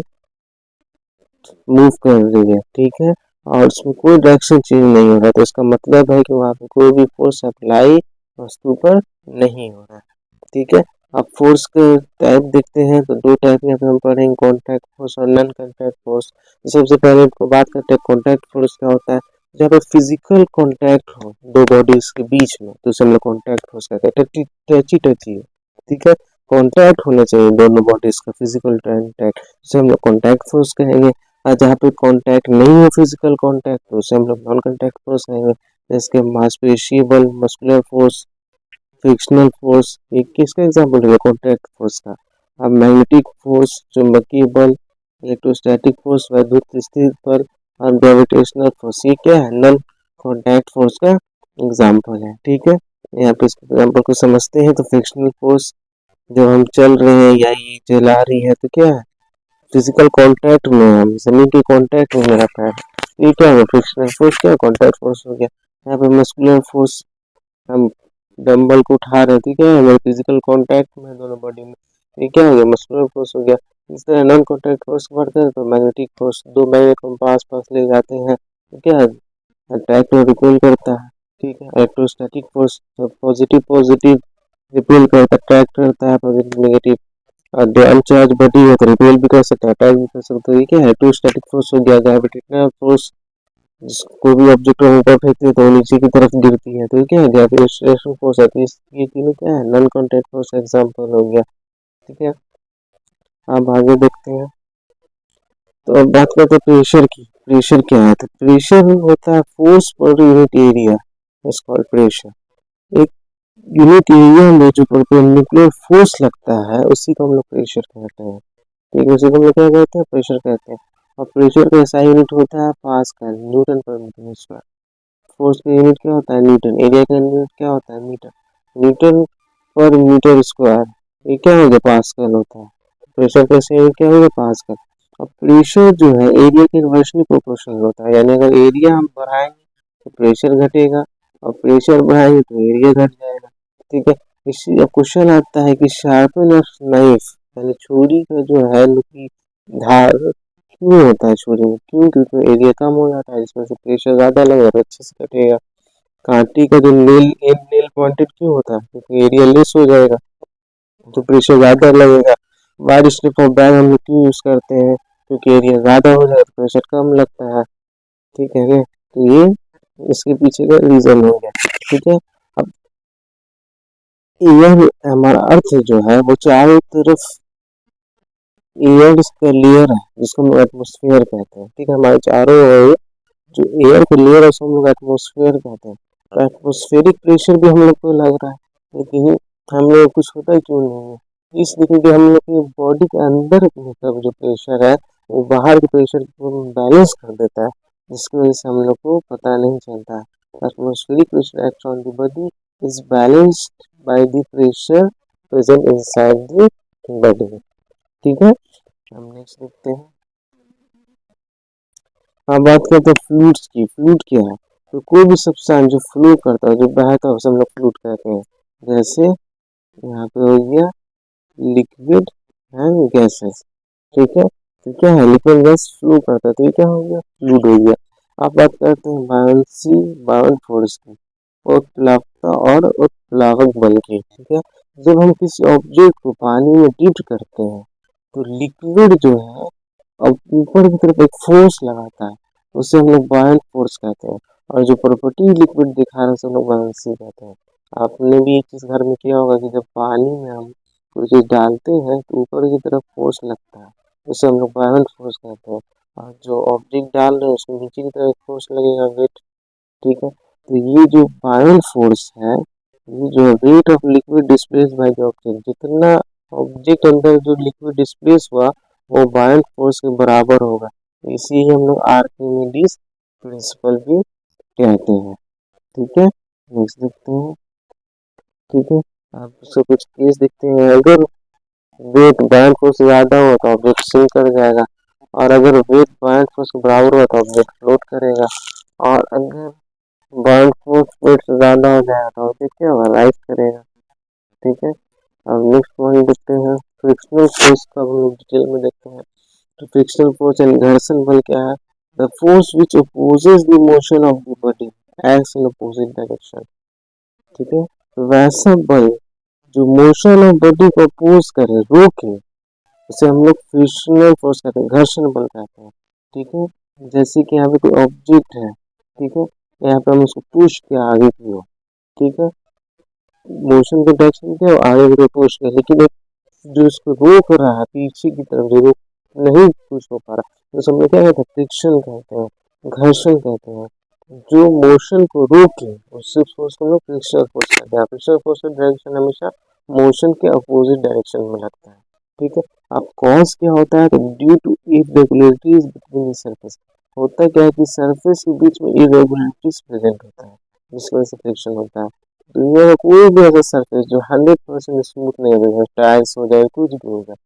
A: मूव कर रही है, ठीक है, और उसमें कोई डायरेक्शन चेंज नहीं हो रहा, तो इसका मतलब है कि वहाँ पे कोई भी फोर्स अप्लाई वस्तु पर नहीं हो रहा है, ठीक है। अब फोर्स के टाइप देखते हैं तो दो टाइप में हम पढ़ेंगे, कॉन्टैक्ट फोर्स और नॉन कॉन्टैक्ट फोर्स। सबसे पहले आपको बात करते हैं कॉन्टैक्ट फोर्स क्या होता है, जब फिजिकल कॉन्टैक्ट हो दो बॉडीज के बीच में तो उसे हम लोग कॉन्टैक्ट फोर्स कहते हैं, टची टची, ठीक है, कॉन्टैक्ट होना चाहिए दोनों बॉडीज का, फिजिकल कॉन्टैक्ट, जिसे हम लोग कॉन्टैक्ट फोर्स कहेंगे। और जहाँ पे कांटेक्ट नहीं है फिजिकल कांटेक्ट तो उसे हम लोग नॉन कांटेक्ट फोर्स कहेंगे, जैसे मांसपेशीय बल, मस्कुलर फोर्स, फ्रिक्शनल फोर्स, एक किसका एग्जांपल है कांटेक्ट फोर्स का। अब मैग्नेटिक फोर्स, चुंबकीय बल, इलेक्ट्रोस्टैटिक फोर्स, वैद्युत स्थिति बल, और ग्रेविटेशनल फोर्स, ये क्या है नॉन कांटेक्ट फोर्स का एग्जाम्पल है, ठीक है। यहाँ पे इसके एग्जाम्पल को समझते हैं, तो फ्रिक्शनल फोर्स, जब हम चल रहे हैं या ये जला रही है तो क्या है फिजिकल कांटेक्ट में, हम जमीन के कांटेक्ट में मेरा पैर, ये क्या है फ्रिक्शनल फोर्स, क्या कांटेक्ट फोर्स हो गया। यहाँ पे मस्कुलर फोर्स, हम डंबल को उठा रहे हैं, ठीक है, हमारे फिजिकल कांटेक्ट में दोनों बॉडी में, ये क्या हो गया मस्कुलर फोर्स हो गया। इस तरह नॉन कांटेक्ट फोर्स बढ़ते हैं तो मैग्नेटिक फोर्स, दो मैग्नेट को पास पास ले जाते हैं तो क्या है अट्रैक्ट और रिपेल करता है, ठीक है। Electrostatic force, positive positive repel करता है, अट्रैक्ट करता है, पॉजिटिव नेगेटिव, और जो अनचार्ज बॉडी है तो रिपेल भी कर सकता है, अटैक भी कर सकता है, ये क्या है इलेक्ट्रोस्टैटिक फोर्स हो गया। ग्रेविटेशनल फोर्स, कोई भी ऑब्जेक्ट हम ऊपर फेंकते हैं तो वो नीचे की तरफ गिरती है तो ये क्या है ग्रेविटेशनल फोर्स है, तो ये तीनों क्या है नॉन कांटेक्ट फोर्स एग्जांपल हो गया, ठीक है। अब आगे देखते हैं, तो अब बात करते हैं प्रेशर की। प्रेशर क्या है, तो प्रेशर होता है force per unit area, it's called pressure. एक यूनिट एरिया में जो परपेंडिकुलर फोर्स लगता है उसी को हम लोग प्रेशर कहते हैं, ठीक है, उसी को हम लोग क्या कहते हैं प्रेशर कहते हैं। और प्रेशर का ऐसा यूनिट होता है पास्कल, न्यूटन पर मीटर स्क्वायर। फोर्स का यूनिट क्या होता है न्यूटन, एरिया का यूनिट क्या होता है मीटर, न्यूटन पर मीटर स्क्वायर, ये क्या हो गया पास्कल होता है। प्रेशर का यूनिट क्या होगा पास्कल। अब प्रेशर जो है एरिया के इन्वर्सली प्रोपोर्शनल होता है, यानी अगर एरिया हम बढ़ाएंगे तो प्रेशर घटेगा, और प्रेशर बढ़ाएंगे तो एरिया घट जाएगा, ठीक है। इसी अब क्वेश्चन आता है कि शार्पन ऑफ नाइफ, यानी छुरी का जो है की धार क्यों होता है छुरी में, क्यों, क्योंकि एरिया कम हो जाता है जिसमें से प्रेशर ज्यादा लगेगा तो अच्छे से कटेगा। कांटे का जो नेल पॉइंटेड क्यों होता है, क्योंकि एरिया लेस हो जाएगा तो प्रेशर ज्यादा लगेगा। वाइड स्ट्रिप ऑफ बैग हम लोग क्यों यूज करते हैं, क्योंकि एरिया ज्यादा हो जाए तो प्रेशर कम लगता है, ठीक है, तो ये इसके पीछे का रीजन हो गया, ठीक है। अब एयर हमारा अर्थ जो है वो चारों तरफ एयर का लेयर है जिसको हम एटमोस्फेयर कहते हैं, ठीक है, हमारे चारों ओर जो एयर का लेयर है उसको हम लोग एटमोस्फेयर कहते हैं। तो एटमोस्फेरिक प्रेशर भी हम लोग को लग रहा है लेकिन हम लोग कुछ होता क्यों नहीं है, इसलिए क्योंकि हम लोग की बॉडी के अंदर मतलब जो प्रेशर है वो बाहर के प्रेशर को बैलेंस कर देता है, जिसकी वजह से हम लोग को पता नहीं चलता है। Atmospheric pressure act on the body is balanced by the pressure present inside the body, ठीक है। हम नेक्स्ट देखते हैं, हाँ बात करते हैं फ्लूइड्स की। फ्लूइड क्या है, तो कोई भी सब्सटेंस जो फ्लो करता है जो बहता है उसे हम लोग फ्लूइड कहते हैं। जैसे यहाँ पे हो गया लिक्विड एंड गैसेस, ठीक है, तो क्या है लिक्विड गैस फ्लो करता है तो ये क्या हो गया फ्लूइड हो गया। अब बात करते हैं बायोन्सी बायोन फोर्स की, और का और उत्प्लावक बल की। ठीक है, जब हम किसी ऑब्जेक्ट को पानी में डिप करते हैं तो लिक्विड जो है अब ऊपर की तरफ एक फोर्स लगाता है, उसे हम लोग बायन फोर्स कहते हैं। और जो प्रॉपर्टी लिक्विड दिखा रहे हैं उसे हम लोग बायंसी कहते हैं। आपने भी एक चीज घर में किया होगा कि जब पानी में हम कोई चीज डालते हैं तो ऊपर की तरफ फोर्स लगता है, उसे हम लोग बायन फोर्स कहते हैं। और जो ऑब्जेक्ट डाल रहे हैं उसमें नीचे की तरफ फोर्स लगेगा, वेट। ठीक है, तो ये जो बायन फोर्स है, ये जो weight of liquid displace by the object, जितना ऑब्जेक्ट अंदर जो लिक्विड डिस्प्लेस हुआ वो बायन फोर्स के बराबर होगा। इसी हम लोग आर्किमिडीज प्रिंसिपल भी कहते हैं। ठीक है, नेक्स्ट देखते हैं। ठीक है, आप उससे कुछ केस देखते हैं। अगर वेट बायन फोर्स से ज्यादा हो तो ऑब्जेक्ट सिंक कर जाएगा, और अगर वेट बायन फोर्स के बराबर हो तो ऑब्जेक्ट फ्लोट करेगा, और अगर बायन फोर्स वेट से ज्यादा हो जाएगा तो ऑब्जेक्ट क्या होगा, राइज करेगा। ठीक है, अब नेक्स्ट पॉइंट देखते हैं। फ्रिक्शनल फोर्स का हम लोग डिटेल में देखते हैं। तो फ्रिक्शनल फोर्स यानी घर्षण बल क्या है? The force which opposes the motion of the body acts in opposite direction. ठीक है, तो वैसा बल जो मोशन ऑफ बॉडी को अपोज करे, रोके, इसे हम लोग फ्रिक्शनल फोर्स कहते हैं, घर्षण बल कहते हैं। ठीक है, जैसे कि यहाँ पे कोई ऑब्जेक्ट है, ठीक है, यहाँ पे हम उसको पुश किया आगे की ओर। ठीक है, मोशन के डायरेक्शन क्या है, आगे की ओर पुश किया, लेकिन एक जो उसको रोक रहा है पीछे की तरफ, जो रोक नहीं पुश हो पा रहा, तो सब लोग क्या कहते हैं, फ्रिक्शन कहते हैं, घर्षण कहते हैं। जो मोशन को रोके उस फोर्स को हम लोग फ्रिक्शनल फोर्स कहते हैं। फ्रिक्शनल फोर्स का डायरेक्शन हमेशा मोशन के अपोजिट डायरेक्शन में लगता है। ठीक है, अब कॉज क्या होता है, तो due to irregularities between the surface, होता क्या है कि सरफेस के बीच में इरेगुलरिटीज प्रेजेंट होता है, जिसकी वजह से फ्रिक्शन होता है। दुनिया का कोई भी ऐसा सरफेस जो 100% स्मूथ नहीं होगा, टाइल्स हो जाए कुछ भी हो जाए,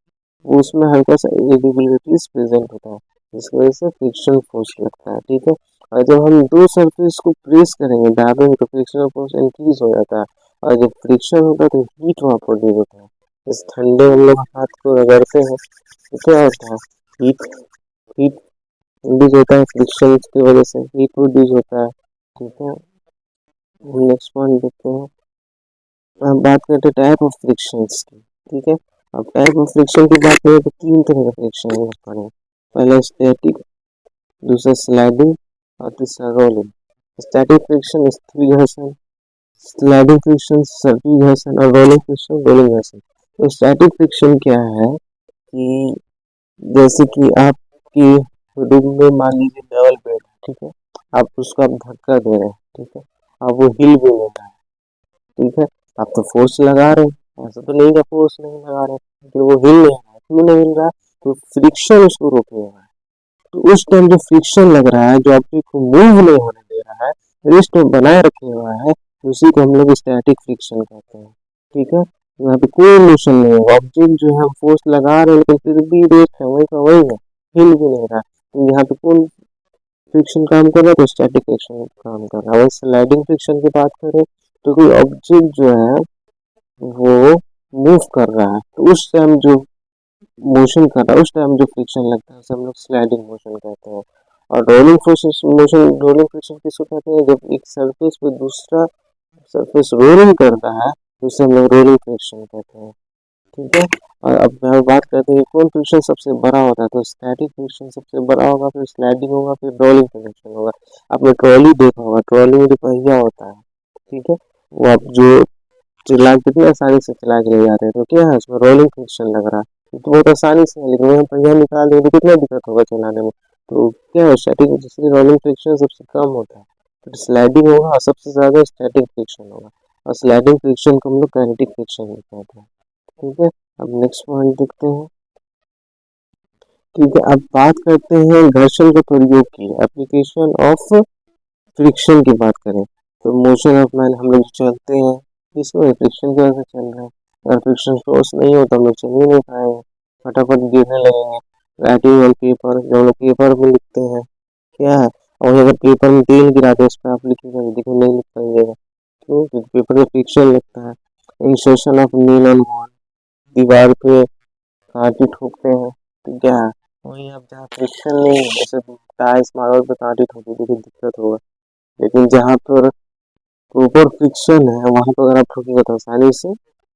A: उसमें हल्का सा इरेगुलरिटीज प्रेजेंट होता है, जिसकी वजह से फ्रिक्शन फोर्स लगता है। ठीक है, और जब हम दो सरफेस को प्रेस करेंगे दाबेंगे तो फ्रिक्शनल फोर्स इंक्रीज हो जाता है, और जब फ्रिक्शन होता है तो हीट वहाँ प्रोड्यूस होता है। इस ठंडे हम लोग हाथ को रगड़ते हैं तो क्या होता है, हीट हीट प्रोड्यूस होता है, फ्रिक्शन की वजह से हीट प्रोड्यूस होता है। ठीक है, नेक्स्ट पॉइंट देखते हैं। हम बात करते हैं टाइप ऑफ फ्रिक्शंस की। ठीक है, अब टाइप ऑफ फ्रिक्शन की बात करें तो तीन तरह का फ्रिक्शन होता है। पहला स्टैटिक, दूसरा स्लाइडिंग, और तीसरा रोलिंग। स्टैटिक फ्रिक्शन स्थिर घर्षण, स्लाइडिंग फ्रिक्शन सर्पिल घर्षण, और रोलिंग फ्रिक्शन रोलिंग घर्षण। तो स्टैटिक फ्रिक्शन क्या है कि जैसे कि आपकी रूम में मान लीजिए डबल बेड है, ठीक है, आप उसको आप धक्का दे रहे हैं, ठीक है, अब वो हिल भी नहीं रहा है। ठीक है, आप तो फोर्स लगा रहे हैं, ऐसा तो नहीं कि फोर्स नहीं लगा रहे, लेकिन वो हिल नहीं रहा है। क्यों नहीं हिल रहा है? तो फ्रिक्शन उसको रोके हुआ है। तो उस टाइम जो फ्रिक्शन लग रहा है, जो ऑब्जेक्ट को मूव नहीं होने दे रहा है, रेस्ट में बनाए रखे हुआ है, उसी को हम लोग स्टैटिक फ्रिक्शन कहते हैं। ठीक है, यहाँ पे कोई मोशन नहीं है, ऑब्जेक्ट जो है फोर्स लगा रहे हैं लेकिन फिर भी रेस्ट है, वही का वही है, हिल भी नहीं रहा। तो यहाँ पे कौन फ्रिक्शन काम कर रहा है? तो स्टैटिक फ्रिक्शन काम कर रहा है। अगर स्लाइडिंग फ्रिक्शन की बात करें तो कोई ऑब्जेक्ट जो है वो मूव कर रहा है, तो उस टाइम जो मोशन कर रहा है, उस टाइम जो फ्रिक्शन लगता है उसे हम लोग स्लाइडिंग मोशन कहते हैं। और rolling force motion, rolling friction किसको कहते हैं? जब एक सरफेस पे दूसरा सरफेस रोलिंग करता है तो उसे हम लोग रोलिंग फ्रिक्शन कहते हैं। ठीक है, और अब मैं बात करते हैं कौन फ्रिक्शन सबसे बड़ा होता है, तो स्टैटिक फ्रिक्शन सबसे बड़ा होगा, फिर स्लाइडिंग होगा, फिर रोलिंग फ्रिक्शन होगा। आपने ट्रॉली देखा होगा, ट्रॉली में जो पहिया होता है, ठीक है, वो आप जो चिल्ला कितनी आसानी से चला के ले जाते हैं, तो क्या है उसमें रोलिंग फ्रिक्शन लग रहा है, तो बहुत आसानी से है, लेकिन वही हम पहिया निकाल देंगे तो कितना दिक्कत होगा चलाने में। तो क्या है स्टैटिक, जिससे रोलिंग फ्रिक्शन सबसे कम होता है, फिर स्लाइडिंग होगा और सबसे ज्यादा स्टैटिक फ्रिक्शन होगा, और स्लाइडिंग फ्रिक्शन को हम लोग काइनेटिक फ्रिक्शन भी कहते हैं। ठीक है, अब नेक्स्ट पॉइंट देखते हैं। ठीक है, अब बात करते हैं घर्षण के प्रयोग की, एप्लीकेशन ऑफ फ्रिक्शन की बात करें तो मोशन ऑफ मैन, हम लोग चलते हैं इसमें फ्रिक्शन की वजह से चल रहे हैं। अगर फ्रिक्शन फोर्स नहीं हो तो हम लोग चल ही नहीं पाएंगे, फटाफट गिरने लगेंगे। राइटिंग ऑन पेपर, जब हम लोग पेपर में लिखते हैं क्या है, और अगर पेपर में तेल गिरा दो उस पर आप लिखेंगे, देखो नहीं लिख पाइएगा, क्यों? क्योंकि पेपर में फ्रिक्शन लगता है। Insertion of nail on wall, दीवार पे कांटे ठोकते हैं तो क्या है, वहीं आप जहाँ फ्रिक्शन नहीं है, जैसे टाइल्स मार्बल पे कांटे ठोके देखिए दिक्कत होगा, लेकिन जहाँ पर ऊपर फ्रिक्शन है वहां पर अगर आप ठोकेंगे तो आसानी से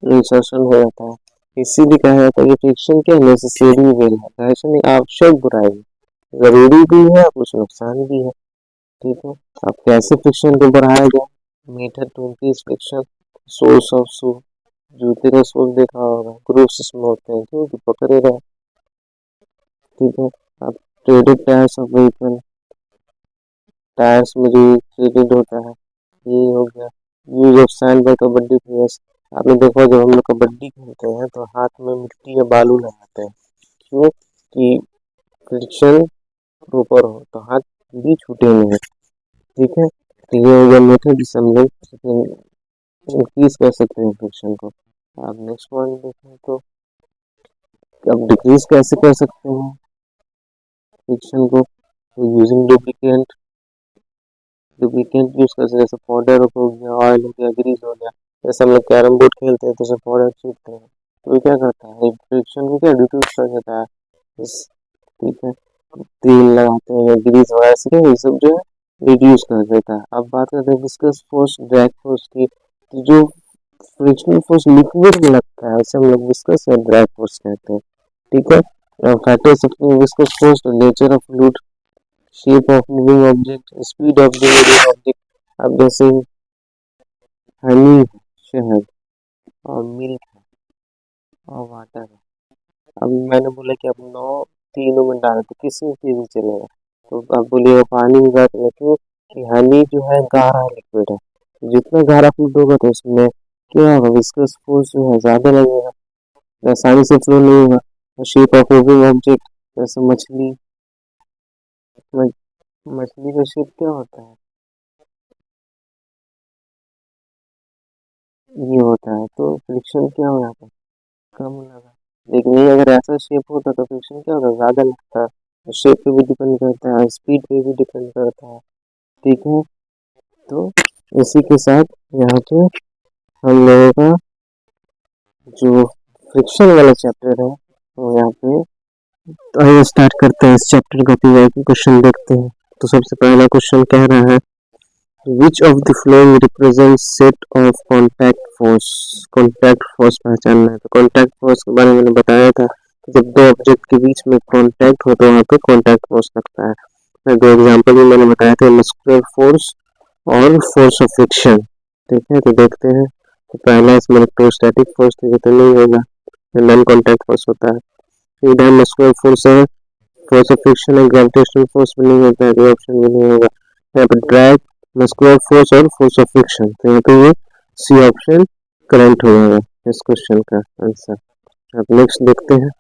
A: इंसर्शन हो जाता है। इसीलिए कहा जाता है कि फ्रिक्शन क्या नेसेसरी इविल है, ऐसा नहीं आवश्यक बुराई है, जरूरी भी है कुछ नुकसान भी है। ठीक है, अब कैसे फ्रिक्शन को बढ़ाया जाए? Metre to increase friction, source of shoe, जूते का सोल देखा होगा, ग्रूव्स इसमें होते हैं क्योंकि पकड़े रहे। ठीक है, अब treaded tyres of vehicle, tyres में जो ट्रेडेड होता है ये हो गया। Use of sand by kabaddi players, आपने देखा जब हम लोग कबड्डी खेलते हैं तो हाथ में मिट्टी या बालू लगाते हैं, क्यों कि फ्रिक्शन ऊपर हो तो हाथ भी छूटे नहीं। ठीक है, तो ये हो गया मेथड जिससे हम लोग इंक्रीज कर सकते हैं फ्रिक्शन को। आप नेक्स्ट पॉइंट देखें तो अब डिक्रीज कैसे कर सकते हैं फ्रिक्शन को, तो यूजिंग लुब्रिकेंट, लुब्रिकेंट यूज कर सकते हैं, जैसे पाउडर हो गया, ऑयल हो गया, ग्रीस हो गया। जैसे हम लोग कैरम बोर्ड खेलते हैं तो उसमें पाउडर छींटते हैं तो ये क्या करता है, फ्रिक्शन को क्या रिड्यूस कर देता है। ठीक है, तेल लगाते हैं ग्रीस वगैरह से ये सब जो है रिड्यूस कर देता है। अब बात करते हैं विस्कस फोर्स, ड्रैग फोर्स की, तो जो फ्रिक्शनल फोर्स लिक्विड में लगता है उसे हम लोग विस्कस या ड्रैग फोर्स कहते हैं। ठीक है, factors of viscous force, nature of fluid, shape of moving object, speed of the moving object. अब जैसे हनी, शहद और मिल्क और वाटर है, अब मैंने बोला कि आप 9 तीनों में डालें तो किसमें तेजी चलेगा, तो आप बोलिएगा पानी में बात रखें कि हनी जो है गाढ़ा लिक्विड है, तो जितना गाढ़ा फ्लूइड होगा तो उसमें क्या होगा, विस्कस फोर्स जो है ज्यादा लगेगा, आसानी से फ्लो नहीं होगा। शेप ऑफ मूविंग ऑब्जेक्ट, जैसे मछली का शेप क्या होता है, ये होता है, तो फ्रिक्शन क्या हो जाता है, कम लगा। लेकिन ये अगर ऐसा शेप होता तो फ्रिक्शन क्या होता, ज्यादा लगता है। शेप पे भी डिपेंड करता है, स्पीड पे भी डिपेंड करता है। ठीक है, तो इसी के साथ यहाँ पे हम लोगों का जो फ्रिक्शन वाला चैप्टर है वो यहाँ पे तो आइए स्टार्ट करते हैं इस चैप्टर का। क्वेश्चन देखते हैं। तो सबसे पहला क्वेश्चन कह रहा है which of the flowing represent set of contact force. Contact force पहचानना है, तो कॉन्टैक्ट फोर्स के बारे में मैंने बताया था कि जब दो ऑब्जेक्ट के बीच में कॉन्टैक्ट हो तो वहाँ पे कॉन्टैक्ट फोर्स लगता है। दो एग्जाम्पल भी मैंने बताया था, मस्कुलर फोर्स और फोर्स ऑफ फ्रिक्शन। ठीक है, तो देखते हैं। तो पहला इसमें इलेक्ट्रोस्टैटिक फोर्स तो ये तो नहीं होगा, नॉन कॉन्टैक्ट फोर्स होता है। इधर मस्कुलर फोर्स है, फोर्स ऑफ फ्रिक्शन है, ग्रेविटेशनल फोर्स भी नहीं होता है, तो ऑप्शन भी नहीं होगा। यहाँ पर ड्रैग, मस्कुलर फोर्स और फोर्स ऑफ फ्रिक्शन, तो यहाँ पे ये सी ऑप्शन करेक्ट हो जाएगा इस क्वेश्चन का आंसर। अब नेक्स्ट देखते हैं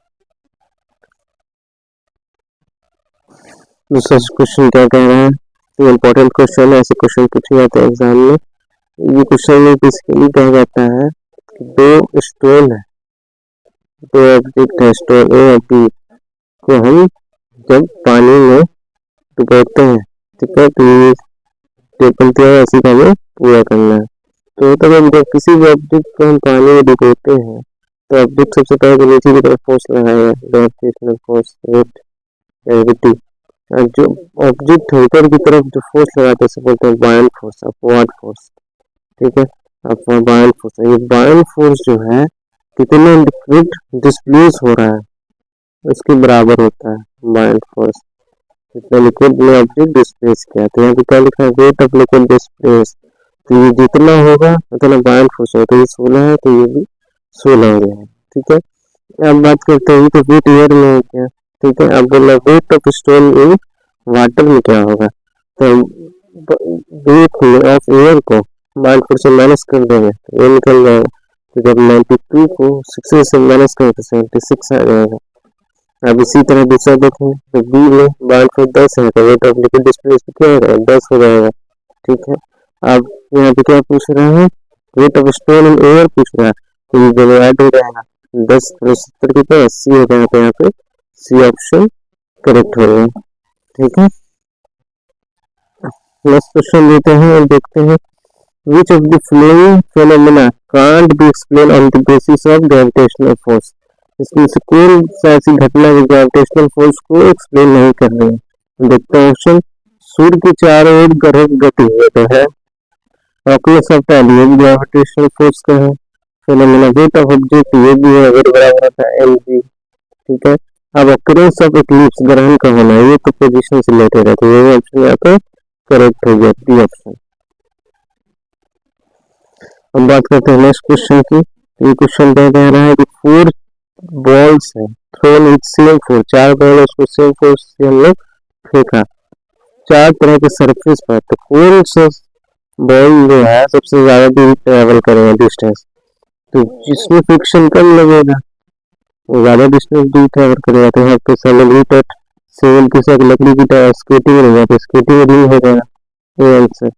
A: दूसरा क्वेश्चन क्या कह रहा है। ये इंपॉर्टेंट क्वेश्चन है, ऐसे क्वेश्चन पूछे जाते हैं एग्जाम में। ये क्वेश्चन में बेसिकली कहा जाता है कि दो स्टोन है, दो ऑब्जेक्ट है, स्टोन ए और बी को हम जब पानी में डुबोते हैं, ठीक है, तो ये टेबल दिया है, इसी का हमें पूरा करना है। तो तब हम जब किसी भी ऑब्जेक्ट को हम पानी में डुबोते हैं तो ऑब्जेक्ट सबसे पहले नीचे की तरफ फोर्स लगाएगा, ग्रेविटेशनल फोर्स, ग्रेविटी। और जो ऑब्जेक्ट ऊपर की तरफ जो फोर्स लगाते हैं उसे बोलते हैं बायन फोर्स, अपवर्ड फोर्स। ठीक है, अब बायन फोर्स, ये बायन फोर्स जो है कितने लिक्विड डिस्प्लेस हो रहा है उसके बराबर होता है बायन फोर्स, जितना लिक्विड में ऑब्जेक्ट डिस्प्लेस किया। तो यहाँ पे क्या लिखा है, वेट ऑफ लिक्विड डिस्प्लेस, तो ये जितना होगा उतना बायन फोर्स होगा, तो ये 16 है तो ये भी 16 हो गया है। ठीक है, अब बात करते हैं तो वेट एयर में हो गया। ठीक है, अब बोला weight of stone in water में क्या होगा, तो वेट ऑफ एयर को बायन फोर्स से माइनस कर देंगे तो ये निकल जाएगा। तो जब 92 को 60 से माइनस करें तो 76 आ जाएगा। अब इसी तरह दूसरा देखें तो बी में बायन फोर्स 10 है तो वेट ऑफ लिक्विड डिस्प्लेस क्या होगा, 10 हो जाएगा। ठीक है, अब यहाँ पे क्या पूछ रहा है, weight of stone in air पूछ रहा है, तो ये दोनों ऐड हो जाएगा, 10 प्लस 70 कितना 80 हो जाएगा, तो यहाँ पे सी ऑप्शन करेक्ट हो गया। ठीक है, नेक्स्ट क्वेश्चन देते हैं और देखते हैं which of the flowing phenomena can't be explain on the basis of gravitational force. इसमें से कौन सा ऐसी घटना है ग्रेविटेशनल फोर्स को एक्सप्लेन नहीं कर रही है। देखते हैं ऑप्शन, सूर्य के चारों ओर ग्रह गति हुए तो है, ऑकुलस ऑफ टाइम ये भी ग्रेविटेशनल फोर्स का है। फिनोमेना वेट ऑफ ऑब्जेक्ट ये भी है, वेट बराबर होता है mg। ठीक है। अब occurrence ऑफ इक्लिप्स ग्रहण का होना, ये तो पोजीशन से रिलेटेड है, तो ये ऑप्शन यहाँ पे करेक्ट हो गया, डी ऑप्शन। हम बात करते हैं नेक्स्ट क्वेश्चन की। ये क्वेश्चन कह रहा है कि 4 बॉल्स है thrown with same force, 4 ball उसको सेम फोर्स से हम लोग फेंका 4 तरह के सरफेस पर, तो कौन सा बॉल जो है सबसे ज्यादा दूर ट्रेवल करेगा डिस्टेंस, तो जिसमें फ्रिक्शन कम लगेगा वो ज्यादा डिस्टेंस दूर ट्रेवल करेगा। तो यहाँ पे सेलेब्रेटेड सेवल के साथ लकड़ी की स्केटिंग रहेगा, तो स्केटिंग नहीं हो जाएगा ये आंसर।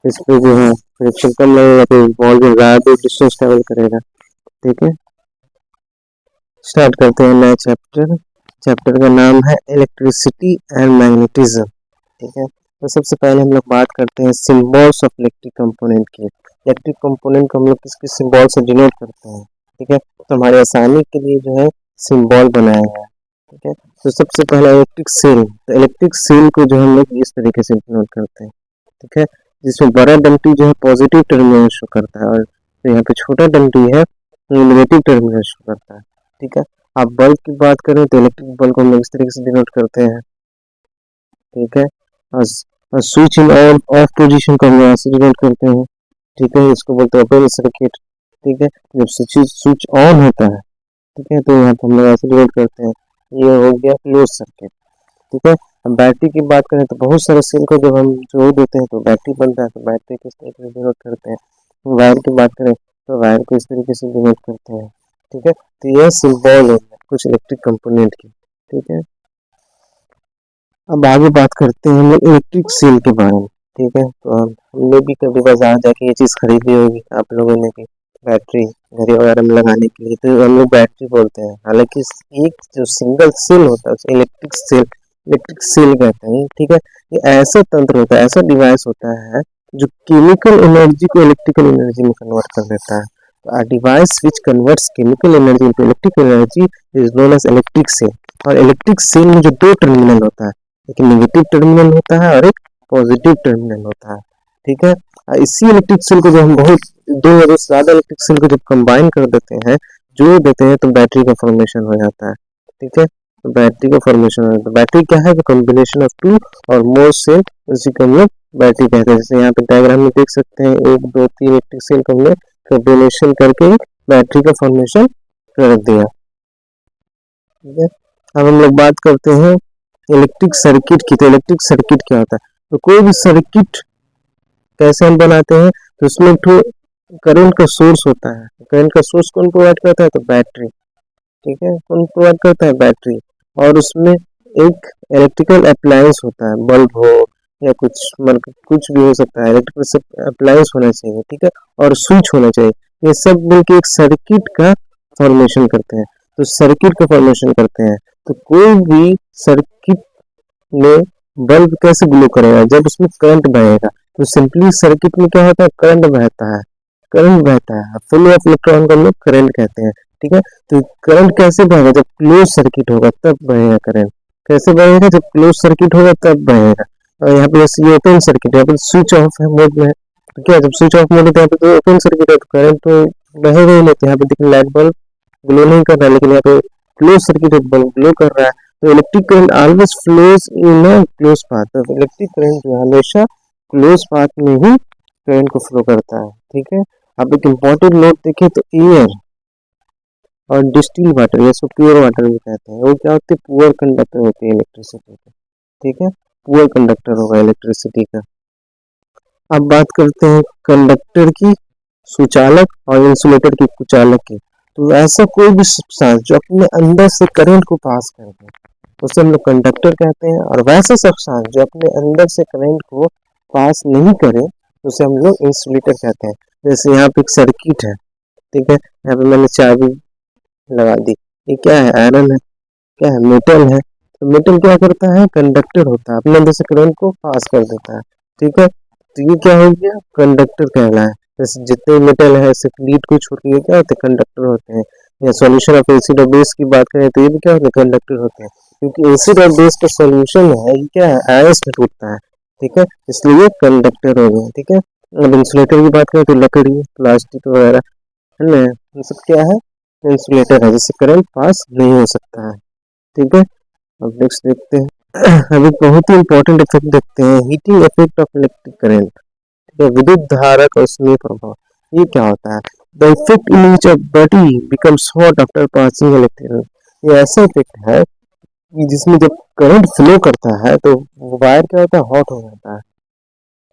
A: इस पे जो है फ्रिक्शन कम लगेगा तो बॉल जो ज्यादा दूर डिस्टेंस ट्रेवल करेगा। ठीक है, स्टार्ट करते हैं नया चैप्टर। चैप्टर का नाम है इलेक्ट्रिसिटी एंड मैग्नेटिज्म। ठीक है, तो सबसे पहले हम लोग बात करते हैं सिंबल्स ऑफ इलेक्ट्रिक कंपोनेंट की। इलेक्ट्रिक कंपोनेंट को हम लोग किस किस सिंबल से डिनोट करते हैं। ठीक है, तो हमारे आसानी के लिए जो है सिंबल बनाया गया है। ठीक है, तो सबसे पहला इलेक्ट्रिक सेल, तो इलेक्ट्रिक सेल को जो हम लोग इस तरीके से डिनोट करते हैं। ठीक है, जिसमें बड़ा डंटी जो है पॉजिटिव टर्मिनल शो करता है और तो यहाँ पे छोटा डंटी है नेगेटिव टर्मिनल शो करता है। ठीक है, आप बल्ब की बात करें तो इलेक्ट्रिक बल्ब को हम लोग इस तरीके से डिनोट करते हैं। ठीक है, और switch in on off position को हम लोग ऐसे डिनोट करते हैं। ठीक है, इसको बोलते हैं ओपन सर्किट। ठीक है, जब स्विच ऑन होता है, ठीक है, तो यहाँ पे हम लोग ऐसे डिनोट करते हैं, ये हो गया क्लोज सर्किट। ठीक है, हम बैटरी की बात करें तो बहुत सारे सेल को जब हम जोड़ देते हैं तो बैटरी बनता है, तो बैटरी किस तरीके से डिनोट करते हैं। वायर की बात करें तो वायर को इस तरीके से डिनोट करते हैं। ठीक है, तो यह सिंबल है कुछ इलेक्ट्रिक कंपोनेंट की। ठीक है, अब आगे बात करते हैं हम लोग इलेक्ट्रिक सेल के बारे में। ठीक है, तो हमने भी कभी बाजार जाके ये चीज़ खरीदी होगी आप लोगों ने भी, बैटरी घड़ी वगैरह में लगाने के लिए, तो हम लोग बैटरी बोलते हैं। हालांकि एक जो सिंगल सेल होता है उसे इलेक्ट्रिक सेल कहते हैं। ठीक है, ये ऐसा तंत्र होता है, ऐसा डिवाइस होता है जो केमिकल एनर्जी को इलेक्ट्रिकल एनर्जी में कन्वर्ट कर देता है। A device which converts chemical energy into electrical energy is known as electric cell। और इलेक्ट्रिक सेल में जो दो टर्मिनल होता है, एक नेगेटिव टर्मिनल होता है और एक पॉजिटिव टर्मिनल होता है। ठीक है, इसी इलेक्ट्रिक सेल को जब हम बहुत दो या दो से ज्यादा इलेक्ट्रिक सेल को जब कंबाइन कर देते हैं, जोड़ देते हैं, तो बैटरी का फॉर्मेशन हो जाता है। ठीक है, तो बैटरी का फॉर्मेशन हो जाता है। बैटरी क्या है, कॉम्बिनेशन ऑफ टू और मोर सेल, उसी को हम लोग बैटरी कहते हैं। जैसे यहाँ पे डायग्राम में देख सकते हैं 1 2 3 इलेक्ट्रिक सेल को हमने कॉम्बिनेशन करके बैटरी का फॉर्मेशन कर दिया। ठीक है, अब हम लोग बात करते हैं इलेक्ट्रिक सर्किट की। तो इलेक्ट्रिक सर्किट क्या होता है, तो कोई भी सर्किट कैसे हम बनाते हैं, तो उसमें तो करंट का सोर्स होता है। करंट का सोर्स कौन प्रोवाइड करता है, तो बैटरी। ठीक है, कौन प्रोवाइड करता है, बैटरी। और उसमें एक इलेक्ट्रिकल अप्लायंस होता है, बल्ब हो या कुछ भी हो सकता है, इलेक्ट्रिकल अप्लायंस होना चाहिए। ठीक है, और स्विच होना चाहिए। ये सब मिलकर एक सर्किट का फॉर्मेशन करते हैं, तो सर्किट का फॉर्मेशन करते हैं। तो कोई भी सर्किट में बल्ब कैसे ग्लो करेगा, जब उसमें करंट बहेगा। तो सिंपली सर्किट में क्या होता है, करंट बहता है। करंट बहता है, फ्लो ऑफ इलेक्ट्रॉन को हम लोग करंट कहते हैं। ठीक है, तो करंट कैसे बहेगा, जब क्लोज सर्किट होगा तब बहेगा करंट। कैसे बहेगा, जब क्लोज सर्किट होगा तब बहेगा। और यहाँ पे जैसे ओपन सर्किट, यहाँ पे स्विच ऑफ है मोड में है, तो क्या जब स्विच ऑफ मोड है तो यहाँ पे तो ओपन सर्किट है, तो करंट तो बहेगा ही नहीं। तो यहाँ पे देखिए लाइट बल्ब ग्लो नहीं कर रहा है, लेकिन यहाँ पे क्लोज सर्किट है, बल्ब ग्लो कर रहा है। तो electric current always flows in a close path. तो इलेक्ट्रिक करंट जो हमेशा क्लोज पाथ में ही करंट को फ्लो करता है। ठीक है, अब एक इम्पोर्टेंट नोट देखें तो एयर और डिस्टिल वाटर, या इसको प्योर वाटर भी कहते हैं, वो क्या होते हैं, पुअर कंडक्टर होते हैं इलेक्ट्रिसिटी के। ठीक है, पुअर कंडक्टर होगा इलेक्ट्रिसिटी का। अब बात करते हैं कंडक्टर की, सुचालक और इंसुलेटर की कुचालक की। तो ऐसा कोई भी सब्सटेंस जो अपने अंदर से करंट को पास कर दे उसे हम लोग कंडक्टर कहते हैं, और वैसा सब्सटेंस जो अपने अंदर से करंट को पास नहीं करे उसे हम लोग इंसुलेटर कहते हैं। जैसे यहाँ पे एक सर्किट है, ठीक है, यहाँ पे मैंने चाबी लगा दी, ये क्या है, आयरन है, क्या है, मेटल है। तो मेटल क्या करता है, कंडक्टर होता है, अपने अंदर से करंट को पास कर देता है। ठीक है, तो ये क्या हो गया, कंडक्टर कहलाए। जैसे जितने मेटल है सिर्फ लीड को छोड़ के क्या होते हैं, कंडक्टर होते हैं। या सॉल्यूशन ऑफ एसिड और बेस की बात करें तो ये भी क्या होते हैं, कंडक्टर होते हैं। क्योंकि एसिड और बेस का सॉल्यूशन है ये क्या है, आयंस में टूटता है। ठीक है, इसलिए ये कंडक्टर हो गया। ठीक है, अब इंसुलेटर की बात करें तो लकड़ी, प्लास्टिक वगैरह है ना, ये सब क्या है, इंसुलेटर है, जिससे करंट पास नहीं हो सकता है। ठीक है, अब नेक्स्ट देखते हैं। अब एक बहुत ही इंपॉर्टेंट इफेक्ट देखते हैं, heating effect of electric current, विद्युत धारा का उसमें प्रभाव। ये क्या होता है, the effect in which a body becomes hot after passing electric, ये ऐसा इफेक्ट है कि जिसमें जब करंट फ्लो करता है तो वायर क्या होता है, हॉट हो जाता है।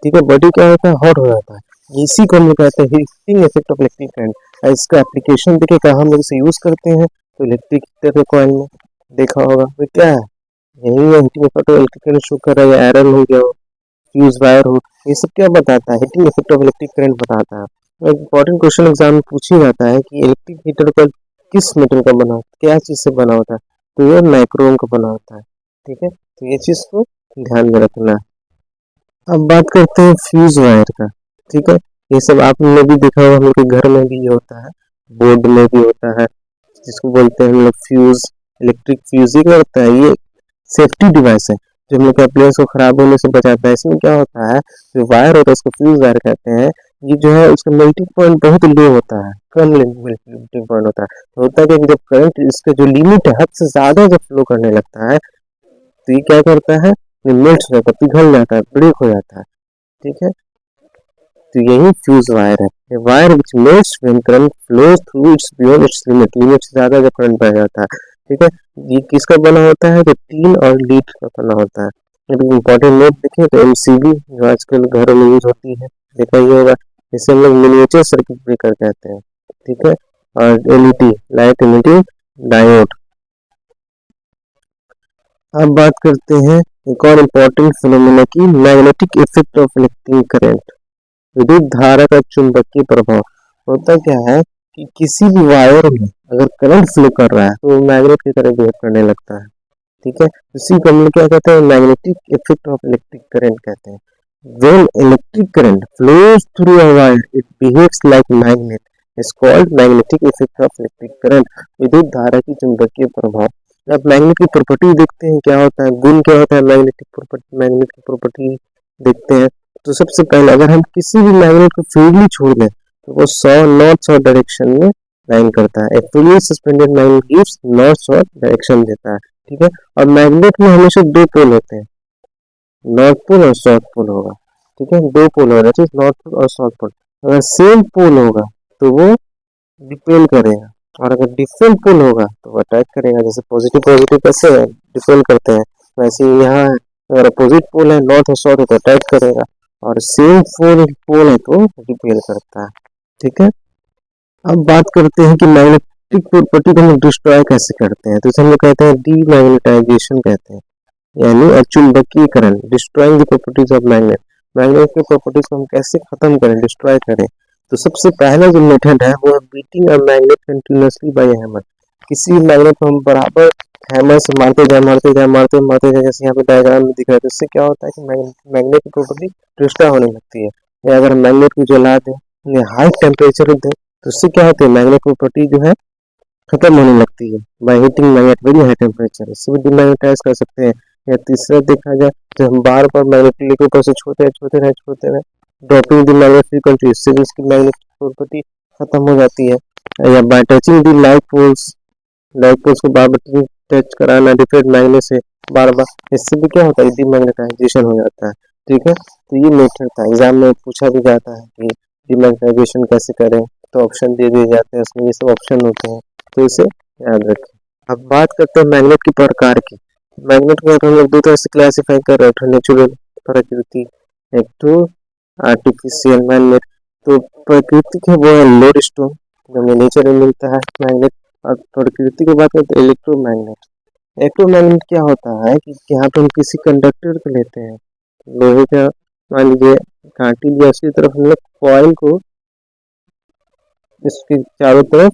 A: ठीक है, बॉडी क्या होता है, हॉट हो जाता है। इसी को हम लोग कहते हैं heating effect of electric current. इसका एप्लीकेशन देखिए कहाँ हम लोग इसे यूज करते हैं, तो इलेक्ट्रिक हीटर के कॉइल में देखा होगा, तो क्या है, यही है heating effect of electric current show कर रहा है, या आयरन हो गया, फ्यूज वायर हो, ये सब क्या बताता है, heating effect of electric current बताता है। एक इंपॉर्टेंट क्वेश्चन एग्जाम में पूछ ही जाता है कि इलेक्ट्रिक हीटर का किस मेटल का बना होता है, क्या चीज से बना होता है, तो ये नाइक्रोम का बना होता है। ठीक है, तो ये चीज को ध्यान में रखना है। अब बात करते हैं फ्यूज वायर का। ठीक है, ये सब आपने भी देखा होगा, हम लोग के घर में भी ये होता है, बोर्ड में भी होता है, जिसको बोलते हैं हम लोग फ्यूज, इलेक्ट्रिक फ्यूज। ये क्या होता है, ये सेफ्टी डिवाइस है जो हम लोग के अप्लायंस को खराब होने से बचाता है। इसमें क्या होता है, जो वायर होता है उसको फ्यूज वायर कहते हैं। ये जो है उसका मेल्टिंग पॉइंट बहुत लो होता है, कम मेल्टिंग पॉइंट होता है। तो होता है कि जब करंट इसका जो लिमिट है हद से ज्यादा जब फ्लो करने लगता है, तो ये क्या करता है, ये मेल्ट हो जाता है, पिघल जाता है, ब्रेक हो जाता है। ठीक है, तो यही फ्यूज वायर है, ये wire which melts when current flows through it's beyond it's limit, limit से ज्यादा जब करंट बह जाता है। ठीक है, ये किसका बना होता है, तो टीन और लीड का बना होता है। इंपॉर्टेंट नोट देखें तो एमसीबी जो आजकल घरों में यूज होती है, देखा ही होगा, इसे हम लोग मिनिएचर सर्किट ब्रेकर कहते हैं। ठीक है, और एलईडी, लाइट इमिटिंग डायोड। अब बात करते हैं एक और इम्पोर्टेंट फिनोमेना की, magnetic effect of electric current, विद्युत धारा का चुंबकीय प्रभाव। होता क्या है कि किसी भी वायर में अगर करंट फ्लो कर रहा है तो वो मैग्नेट की तरह बिहेव करने लगता है। ठीक है, इसी को हम लोग क्या कहते हैं, magnetic effect of electric current कहते हैं। When electric current flows through a wire it behaves like magnet, is called magnetic effect of electric current, विद्युत धारा की चुंबकीय प्रभाव। अब मैग्नेट की प्रॉपर्टी देखते हैं, क्या होता है, गुण क्या होता है मैग्नेटिक प्रॉपर्टी, मैग्नेट की प्रॉपर्टी देखते हैं। तो सबसे पहले अगर हम किसी भी मैग्नेट को फ्रीली छोड़ दें तो वो नॉर्थ साउथ डायरेक्शन में लाइन करता है। Freely suspended magnet gives north south direction देता है। ठीक है, और मैग्नेट में हमेशा दो पोल होते हैं, नॉर्थ पोल और साउथ पोल होगा। ठीक है, दो पोल होगा, नॉर्थ पोल और साउथ पोल। अगर सेम पोल होगा तो वो डिपेंड करेगा, और अगर डिफरेंट पोल होगा तो वो अटैक करेगा। जैसे पॉजिटिव पॉजिटिव कैसे डिपेंड करते हैं, वैसे यहाँ अगर अपोजिट पोल है, नॉर्थ और साउथ है, तो अटैक करेगा, और सेम पोल है तो रिपेल करता है। ठीक है, अब बात करते हैं कि मैग्नेटिक प्रॉपर्टी को हम डिस्ट्रॉय कैसे करते हैं, तो इसे हम लोग कहते हैं डीमैग्नेटाइजेशन कहते हैं, यानी अचुंबकीकरण, destroying the properties of magnet. Magnet की प्रॉपर्टीज को हम कैसे खत्म करें, डिस्ट्रॉय करें, तो सबसे पहला जो मेथड है वो है beating a magnet continuously by a hammer. किसी मैग्नेट को हम बराबर हैमर से मारते जाए मारते जाए मारते मारते जाए, जैसे यहाँ पे डायग्राम में दिख रहा है, तो इससे क्या होता है कि मैग्नेट की प्रॉपर्टी डिस्ट्रॉय होने लगती है। या अगर मैग्नेट को जला दें, हाई टेम्परेचर दें, तो इससे क्या होता है, मैग्नेट की प्रॉपर्टी जो है खत्म होने लगती है by heating magnet very high temperature, इससे भी डिमैग्नेटाइज कर सकते हैं। या तीसरा देखा जाए तो हम बार बार मैग्नेटिक के ऊपर से छोड़ते रहे ड्रॉपिंग द मैग्नेट फ्रीक्वेंसी, इससे भी इसकी मैग्नेट प्रॉपर्टी खत्म हो जाती है। या by touching the like poles को बार बार टच कराना डिफरेंट मैग्नेट से बार बार, इससे भी क्या होता है, डिमैग्नेटाइजेशन हो जाता है। ठीक है, तो ये मेथड था, एग्जाम में पूछा भी जाता है कि डिमैग्नेटाइजेशन कैसे करें, तो ऑप्शन दे दिए जाते हैं, उसमें ये सब ऑप्शन होते हैं, तो इसे याद रखें। अब बात करते हैं मैग्नेट की प्रकार की। मैग्नेट को हम लोग दो तरह से क्लासीफाई कर रहे हैं, नेचुरल, प्रकृति, एक तो आर्टिफिशियल मैग्नेट। तो प्राकृतिक है वो है लोड स्टोन, जो हमें नेचर में मिलता है मैग्नेट। और प्रकृति की बात करें तो इलेक्ट्रोमैग्नेट। इलेक्ट्रोमैग्नेट क्या होता है कि यहाँ पे हम किसी कंडक्टर को लेते हैं, लोहे का मान लीजिए कांटी लिया, उसकी तरफ हम लोग कॉइल को इसके चारों तरफ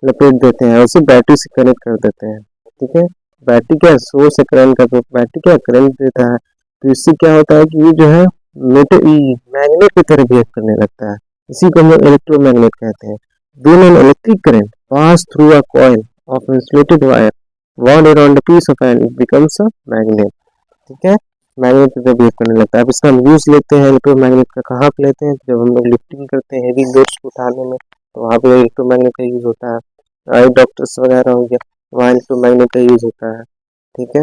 A: लपेट देते हैं, उसे बैटरी से कनेक्ट कर देते हैं। ठीक है, बैटरी क्या सोर्स है करंट का, तो बैटरी क्या करंट देता है, तो इससे क्या होता है कि ये जो है मैग्नेट की तरह बिहेव करने लगता है, इसी को हम लोग इलेक्ट्रोमैग्नेट कहते हैं। When an electric current pass through a coil of insulated wire wound around a piece of iron, it becomes a magnet। ठीक है, मैग्नेट की तरह बिहेव करने लगता है। अब इसका हम यूज लेते हैं इलेक्ट्रोमैग्नेट का कहाँ पे लेते हैं, जब हम लोग लिफ्टिंग करते हैं हेवी लोड्स को उठाने में, तो वहाँ पे इलेक्ट्रोमैग्नेट का यूज होता है। आई डॉक्टर्स वगैरह हो गया, वहाँ इलेक्ट्रोमैग्नेट का यूज होता है। ठीक है,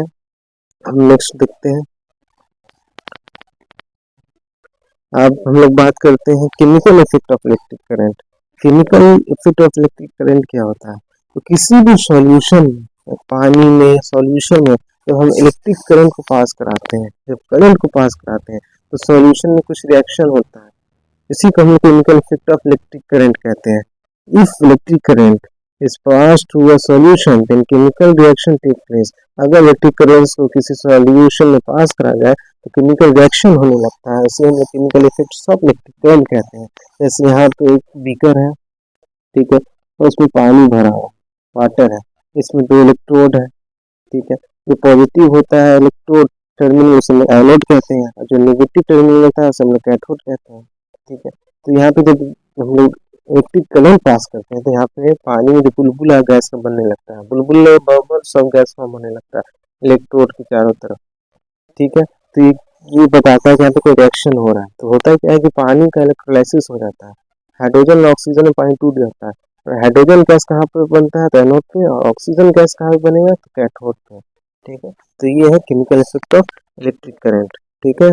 A: हम नेक्स्ट देखते हैं। अब हम लोग बात करते हैं chemical effect of electric current. Chemical effect of electric current क्या होता है, तो किसी भी सॉल्यूशन में, पानी में, सॉल्यूशन में जब हम इलेक्ट्रिक करंट को पास कराते हैं, जब करंट को पास कराते हैं तो सॉल्यूशन में कुछ रिएक्शन होता है, इसी को हम chemical effect of electric current कहते हैं। If electric current is passed through a solution then chemical reaction take place। अगर इलेक्ट्रिक करंट को किसी सॉल्यूशन में पास करा जाए तो केमिकल रिएक्शन होने लगता है, इसे हम chemical effects of electric current कहते हैं। जैसे यहाँ पे एक बीकर है, ठीक है, और उसमें पानी भरा हुआ वाटर है, इसमें दो इलेक्ट्रोड है, ठीक है, जो पॉजिटिव होता है इलेक्ट्रोड टर्मिनल उसे हम लोग एनोड कहते हैं, और जो नेगेटिव टर्मिनल होता है उसे हम लोग कैथोड कहते हैं। ठीक है, तो यहाँ पे जब हम लोग इलेक्ट्रिक करंट पास करते हैं तो यहाँ पे पानी में जो बुलबुला गैस का बनने लगता है, बुलबुले बबल सब गैस फॉर्म होने लगता है इलेक्ट्रोड के चारों तरफ। ठीक है, तो ये बताता है कि यहाँ पे कोई रिएक्शन हो रहा है। तो होता है क्या है कि पानी का इलेक्ट्रोलाइसिस हो जाता है, हाइड्रोजन और ऑक्सीजन में पानी टूट जाता है, और हाइड्रोजन गैस कहाँ पे बनता है, तो एनोड पे, और ऑक्सीजन गैस कहाँ पे बनेगा, तो कैथोड पे। ठीक है, तो ये है chemical effect of electric current. ठीक है,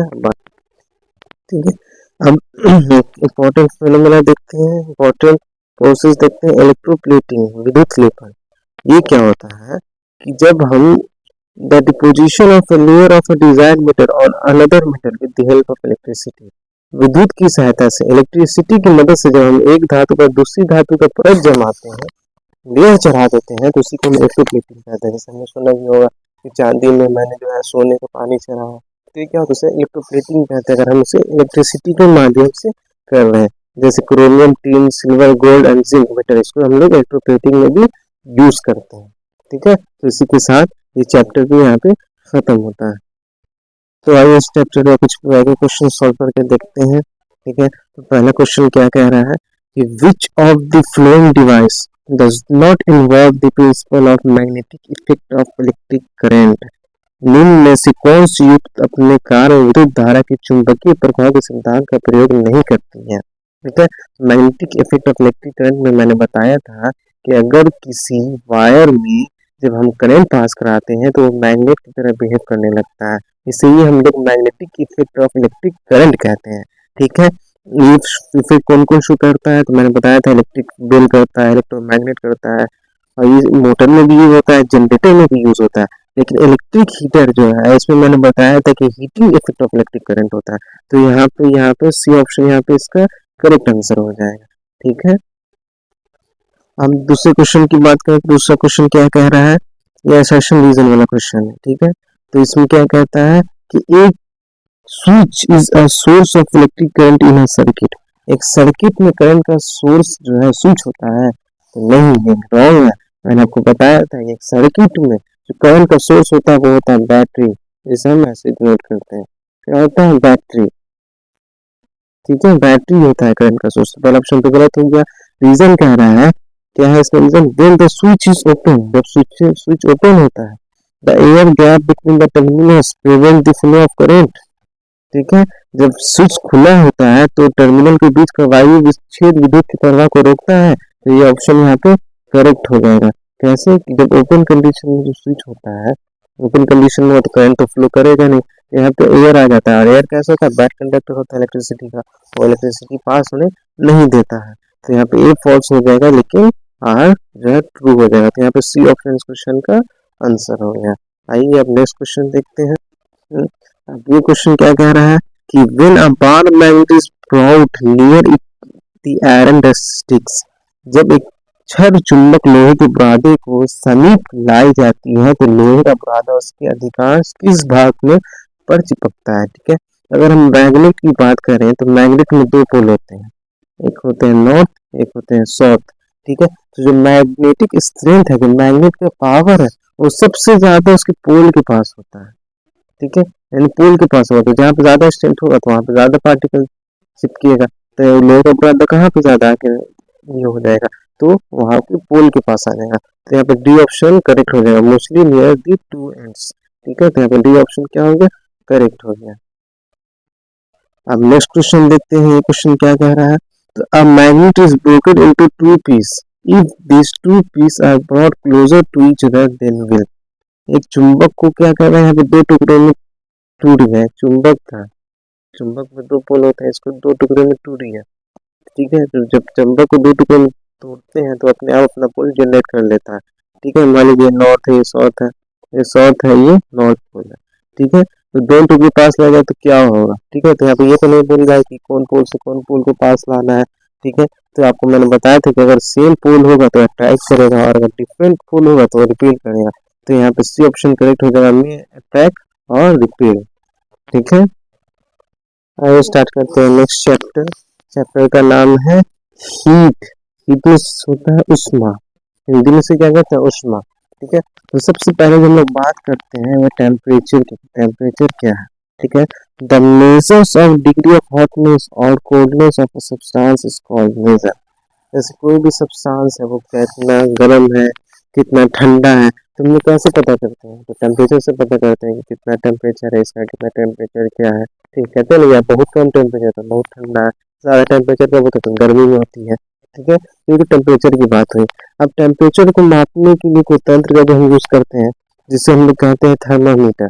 A: ठीक है, अब इम्पोर्टेंट फिनोमेना देखते हैं, इम्पोर्टेंट प्रोसेस देखते हैं। इलेक्ट्रोप्लेटिंग, विद्युत लेपन, ये क्या होता है कि जब हम the deposition of a layer of a desired metal और another metal with the help of electricity, विद्युत की सहायता से, इलेक्ट्रिसिटी की मदद से जब हम एक धातु पर दूसरी धातु का परत जमाते हैं, लेयर चढ़ा देते हैं, तो उसी को हम इलेक्ट्रोप्लेटिंग कहते हैं। जैसे हमने सुना भी होगा कि चांदी में मैंने जो है सोने का पानी चढ़ा है, तो ये क्या होता है, इलेक्ट्रोप्लेटिंग कहते हैं, अगर हम इसे इलेक्ट्रिसिटी के माध्यम से कर रहे हैं। जैसे chromium, tin, silver, gold and zinc metal, इसको हम लोग इलेक्ट्रोप्लेटिंग में भी यूज करते हैं। ठीक है, तो इसी के साथ ये चैप्टर भी यहाँ पे खत्म होता है। तो आइए इस चैप्टर का कुछ क्वेश्चन सॉल्व करके देखते हैं। ठीक है, तो पहला क्वेश्चन क्या कह रहा है कि which of the flowing device does not involve the principle of magnetic effect of electric current। निम्न में से कौन सी युक्त अपने कार्य विद्युत धारा के चुंबकीय प्रभाव के सिद्धांत का प्रयोग नहीं करती है। ठीक है, magnetic effect of electric current में मैंने बताया था कि अगर किसी वायर में जब हम करंट पास कराते हैं तो वो मैग्नेट की तरह बिहेव करने लगता है, इसीलिए हम लोग magnetic effect of electric current कहते हैं। ठीक है, ये इफेक्ट कौन कौन शो करता है, तो मैंने बताया था इलेक्ट्रिक बेल करता है, इलेक्ट्रोमैग्नेट करता है, और ये मोटर में भी यूज होता है, जनरेटर में भी यूज होता है। लेकिन इलेक्ट्रिक हीटर जो है इसमें मैंने बताया था कि heating effect of electric current होता है। तो यहाँ पे सी ऑप्शन यहाँ पे इसका करेक्ट आंसर हो जाएगा। ठीक है, हम दूसरे क्वेश्चन की बात करें तो दूसरा क्वेश्चन क्या कह रहा है, ये असर्शन रीजन वाला क्वेश्चन है। ठीक है, तो इसमें क्या कहता है कि एक switch is a source of electric current in a circuit. एक सर्किट में करंट का सोर्स जो है स्विच होता है, तो नहीं, ये रॉन्ग है। मैंने आपको बताया था एक सर्किट में जो करंट का सोर्स होता है वो होता है बैटरी, जिसे हम ऐसे नोट करते हैं, क्या होता है, बैटरी। ठीक है, बैटरी होता है करंट का सोर्स। पहला ऑप्शन तो गलत हो गया। रीजन कह रहा है, क्या है इसका reason, when the switch is open, जब स्विच ओपन होता है, the air gap between the terminals prevent the flow of current. ठीक है, जब स्विच खुला होता है तो टर्मिनल के बीच का वायु विच्छेद विद्युत की प्रवाह को रोकता है। तो ये ऑप्शन यहाँ पे करेक्ट हो जाएगा। कैसे कि जब ओपन कंडीशन में जो स्विच होता है, ओपन कंडीशन में तो करंट तो फ्लो करेगा नहीं, यहाँ पे एयर आ जाता है, और एयर कैसा होता है, बैड कंडक्टर होता है इलेक्ट्रिसिटी का, वो इलेक्ट्रिसिटी पास होने नहीं देता है। तो यहाँ पे ए फॉल्स हो जाएगा, लेकिन आर जो है ट्रू हो जाएगा। तो यहाँ पे सी ऑप्शन इस क्वेश्चन का आंसर हो गया। आइए अब नेक्स्ट क्वेश्चन देखते हैं। अब ये क्वेश्चन क्या कह रहा है कि when a bar magnet is brought near the iron sticks, जब एक छड़ चुंबक लोहे के बुरादे को समीप लाई जाती है तो लोहे का बुरादा उसके अधिकांश किस भाग में पर चिपकता है। ठीक है, अगर हम मैग्नेट की बात करें तो मैग्नेट में दो पोल होते हैं, एक होते हैं नॉर्थ, एक होते हैं साउथ। ठीक है, तो जो मैग्नेटिक स्ट्रेंथ है, जो मैग्नेट का पावर है, वो सबसे ज्यादा उसके पोल के पास होता है। ठीक है, यानी पोल के पास होगा, तो जहाँ पे ज्यादा स्ट्रेंथ होगा तो वहाँ पे ज्यादा पार्टिकल चिपकेगा। तो लोहे का बुरादा कहाँ पे ज्यादा आके ये हो जाएगा, तो वहाँ पे पोल के पास आ जाएगा। तो यहाँ पे डी ऑप्शन करेक्ट हो जाएगा, mostly near the two ends. ठीक है, तो यहाँ पे डी ऑप्शन क्या हो गया, करेक्ट हो गया। अब नेक्स्ट क्वेश्चन देखते हैं, ये क्वेश्चन क्या कह रहा है। तो a magnet is broken into two piece, if this two piece are brought closer to each other then will. एक चुंबक को क्या कर रहा है, यहाँ पे दो टुकड़ों में टूट गया। चुंबक था, चुंबक में दो पोल होता है, इसको दो टुकड़े में टूट गया। ठीक है, तो जब चुंबक को दो टुकड़े में तोड़ते हैं तो अपने आप अपना पोल जनरेट कर लेता है। ठीक है, मान लीजिए नॉर्थ है, ये साउथ है, ये साउथ है, ये नॉर्थ पोल है। ठीक है, तो दोनों टुकड़े पास लाएगा तो क्या होगा। ठीक है, तो यहाँ पे ये तो नहीं बोल रहा है कि कौन पोल से कौन पोल को पास लाना है। ठीक है, तो आपको मैंने बताया था कि अगर सेम पोल होगा तो अट्रैक्ट करेगा, और अगर डिफरेंट पोल होगा तो रिपेल करेगा। तो यहाँ पे सी ऑप्शन करेक्ट हो जाएगा, में अट्रैक्ट और रिपेल। ठीक है, आइए स्टार्ट करते हैं नेक्स्ट चैप्टर। चैप्टर का नाम है हीट। हीट में होता है उष्मा, हिंदी में से क्या कहते हैं, उष्मा। ठीक है, तो सबसे पहले जो हम लोग बात करते हैं वो टेम्परेचर की। टेम्परेचर क्या है, ठीक है, the measures of degree of hotness और coldness of a substance is called measure. जैसे कोई भी सब्सटेंस है वो कितना गर्म है, कितना ठंडा है, तो हम लोग कैसे पता करते हैं, तो टेम्परेचर से पता करते हैं कि कितना टेम्परेचर है, इसका कितना टेम्परेचर क्या है। ठीक है, कहते हैं बहुत कम टेम्परेचर तो बहुत ठंडा है, ज़्यादा टेम्परेचर कब होता है तो गर्मी में होती है। ठीक है, क्योंकि टेम्परेचर की बात हुई। अब टेम्परेचर को मापने के लिए कोई तंत्र का भी हम यूज़ करते हैं, जिसे हम लोग कहते हैं थर्मामीटर,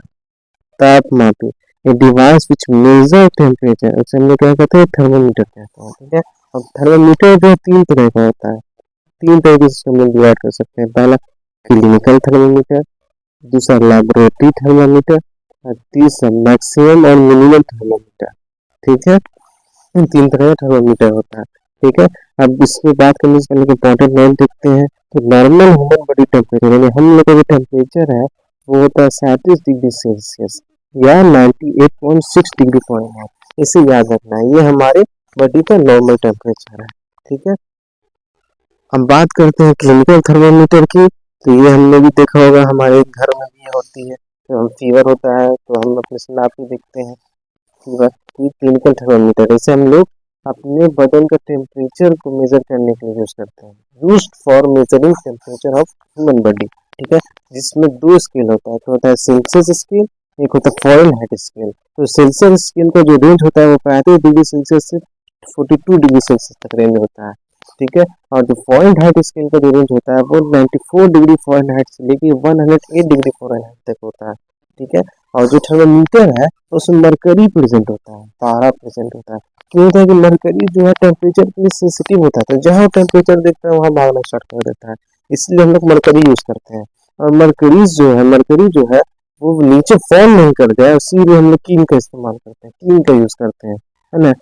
A: तापमापी। A device which measure temperature, उसे हम लोग क्या कहते हैं, थर्मामीटर कहते हैं। ठीक है, अब थर्मामीटर जो तीन तरह का होता है, तीन तरीके से हम लोग डिवाइड कर सकते हैं। पहला क्लिनिकल थर्मामीटर, दूसरा लैबोरेटरी थर्मामीटर, और तीसरा मैक्सिमम और मिनिमम थर्मामीटर। ठीक है, इन तीन तरह का थर्मामीटर होता है। ठीक है, अब इसमें बात करने से पहले इंपॉर्टेंट पॉइंट देखते हैं। तो नॉर्मल ह्यूमन बॉडी टेम्परेचर, यानी हम लोग का जो टेम्परेचर है वो होता है 37 डिग्री सेल्सियस या 98.6 डिग्री फॉरेनहाइट। इसे याद रखना है, ये हमारे बॉडी का नॉर्मल टेम्परेचर है। ठीक है, हम बात करते हैं क्लिनिकल थर्मामीटर की। तो ये हमने भी देखा होगा, हमारे घर में भी होती है। तो हम फीवर होता है तो हम अपने से नाप के देखते हैं फीवर की। क्लिनिकल थर्मामीटर, इसे हम लोग अपने बदन का टेम्परेचर को मेजर करने के लिए यूज करते हैं, used for measuring temperature of human body. ठीक है, जिसमें दो स्केल होता है, एक होता है सेल्सियस स्केल, एक होता है फॉरेनहाइट स्केल। तो सेल्सियस स्केल का जो रेंज होता है वो 35 डिग्री सेल्सियस से 42 डिग्री सेल्सियस तक रेंज होता है। ठीक है, और जो फॉरेनहाइट स्केल का जो रेंज होता है वो 94 डिग्री फॉरेनहाइट से लेके 108 डिग्री फॉरेनहाइट तक होता है। ठीक है, और जो थर्मामीटर है उसमें मरकरी प्रेजेंट होता है, पारा प्रेजेंट होता है। क्यों होता है कि मरकरी जो है टेम्परेचर के लिए सेंसिटिव होता है, तो जहाँ टेम्परेचर देखता है वहाँ भागना स्टार्ट कर देता है, इसलिए हम लोग मरकरी यूज करते हैं। और मरकरी जो है वो नीचे फॉल नहीं कर जाए, इसीलिए हम लोग कील का इस्तेमाल करते हैं, कील का यूज करते हैं, है ना।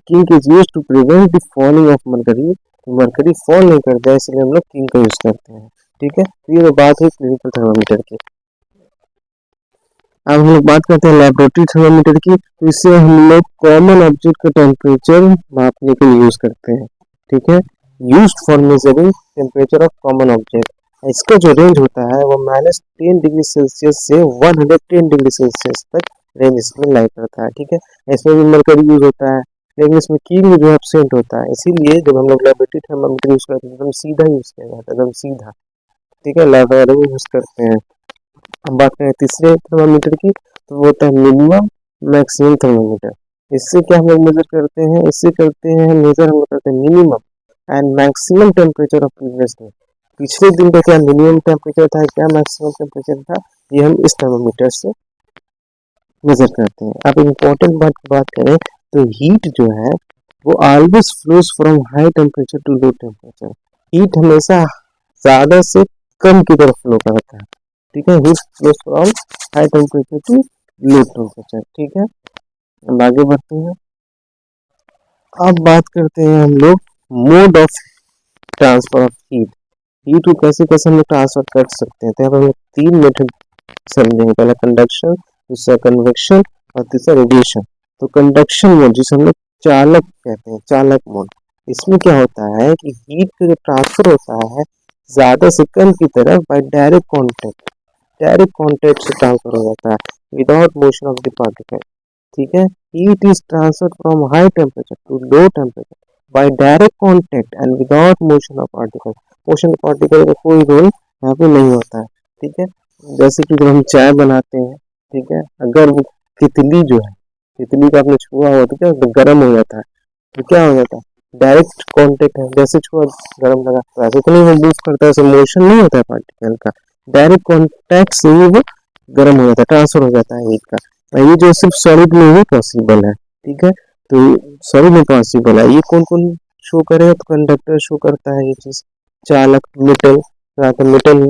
A: कील is use to prevent the falling of mercury, mercury fall नहीं कर जाए इसलिए हम लोग कील का यूज करते हैं। ठीक है, तो ये बात है क्लिनिकल थर्मामीटर की। अब हम लोग बात करते हैं लेबोरेटरी थर्मामीटर की। तो इससे हम लोग कॉमन ऑब्जेक्ट का टेम्परेचर मापने के लिए यूज करते हैं। ठीक है, used for measuring temperature of common object. इसका जो रेंज होता है वो -10 डिग्री सेल्सियस से 110 डिग्री सेल्सियस तक रेंज इसमें लाई करता है। ठीक है, इसमें भी मरकरी यूज होता है, लेकिन इसमें कील जो एब्सेंट होता है, इसीलिए जब हम लोग लेबोरेटरी थर्मामीटर यूज करते हैं एकदम सीधा यूज किया जाता है, एकदम सीधा। ठीक है, लेबोरेटरी यूज करते हैं। अब बात करें तीसरे थर्मामीटर की, तो वो होता है मिनिमम मैक्सिमम थर्मामीटर। इससे क्या हम लोग मेजर करते हैं, इससे करते हैं मेजर हम लोग करते हैं minimum and maximum temperature of previous day. पिछले दिन का क्या मिनिमम टेम्परेचर था, क्या मैक्सिमम टेम्परेचर था, ये हम इस थर्मामीटर से मेजर करते हैं। अब इम्पोर्टेंट बात की बात करें तो हीट जो है वो always flows from high temperature to low temperature. Heat हमेशा ज्यादा से कम की तरफ फ्लो करता है। ठीक है, heat flows from high temperature to low temperature. ठीक है, अब आगे बढ़ते हैं। अब बात करते हैं हम लोग mode of transfer of heat. Heat को कैसे कैसे हम लोग ट्रांसफर कर सकते हैं, तो यहाँ पर हम लोग तीन मेथड समझेंगे। पहला कंडक्शन, दूसरा कन्वेक्शन और तीसरा रेडिएशन। तो कंडक्शन मोड जिसे हम लोग चालक कहते हैं, चालक मोड, इसमें क्या होता है कि हीट का जो ट्रांसफर होता है ज्यादा से कम की तरफ बाय डायरेक्ट कॉन्टेक्ट से ट्रांसफर हो जाता है without motion of the particle. ठीक है, heat is transfer from high temperature to low temperature by direct contact and without motion of particle. Motion particle का कोई रोल यहाँ पे नहीं होता है। ठीक है, जैसे कि जब हम चाय बनाते हैं, ठीक है, अगर वो तितली जो है, तितली का आपने छुआ हुआ तो क्या होता है, गर्म हो जाता है। तो क्या हो जाता है, डायरेक्ट कांटेक्ट है, जैसे छुआ गर्म लगा, तो ऐसे तो नहीं वो मूव करता है, ऐसे मोशन नहीं होता है पार्टिकल का, डायरेक्ट कांटेक्ट से ही वो गर्म हो जाता है, ट्रांसफर हो जाता है हीट का। और ये जो सिर्फ सॉलिड में ही पॉसिबल है, ठीक है। तो सॉलिड में पॉसिबल है, ये कौन कौन शो करेगा, तो कंडक्टर शो करता है ये चीज, चालक मेटल, मेटल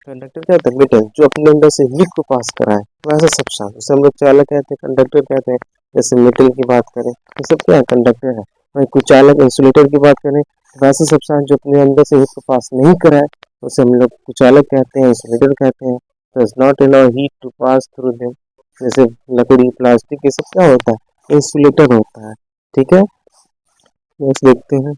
A: कंडक्टर क्या होता है, मेटल जो अपने अंदर से हीट को पास कराए, तो ऐसा सब्सटेंस उसे हम लोग चालक कहते हैं, कंडक्टर कहते हैं। जैसे मेटल की बात करें तो सब क्या है, कंडक्टर है। वही कुछ चालक इंसुलेटर की बात करें तो वैसे सब्सटेंस जो अपने अंदर से हीट को पास नहीं कराए उसे हम लोग कुचालक कहते हैं, इंसुलेटर कहते हैं। Does not allow heat to pass through them, जैसे लकड़ी प्लास्टिक ये सब क्या होता है, इंसुलेटर होता है, ठीक है। नेक्स्ट देखते हैं,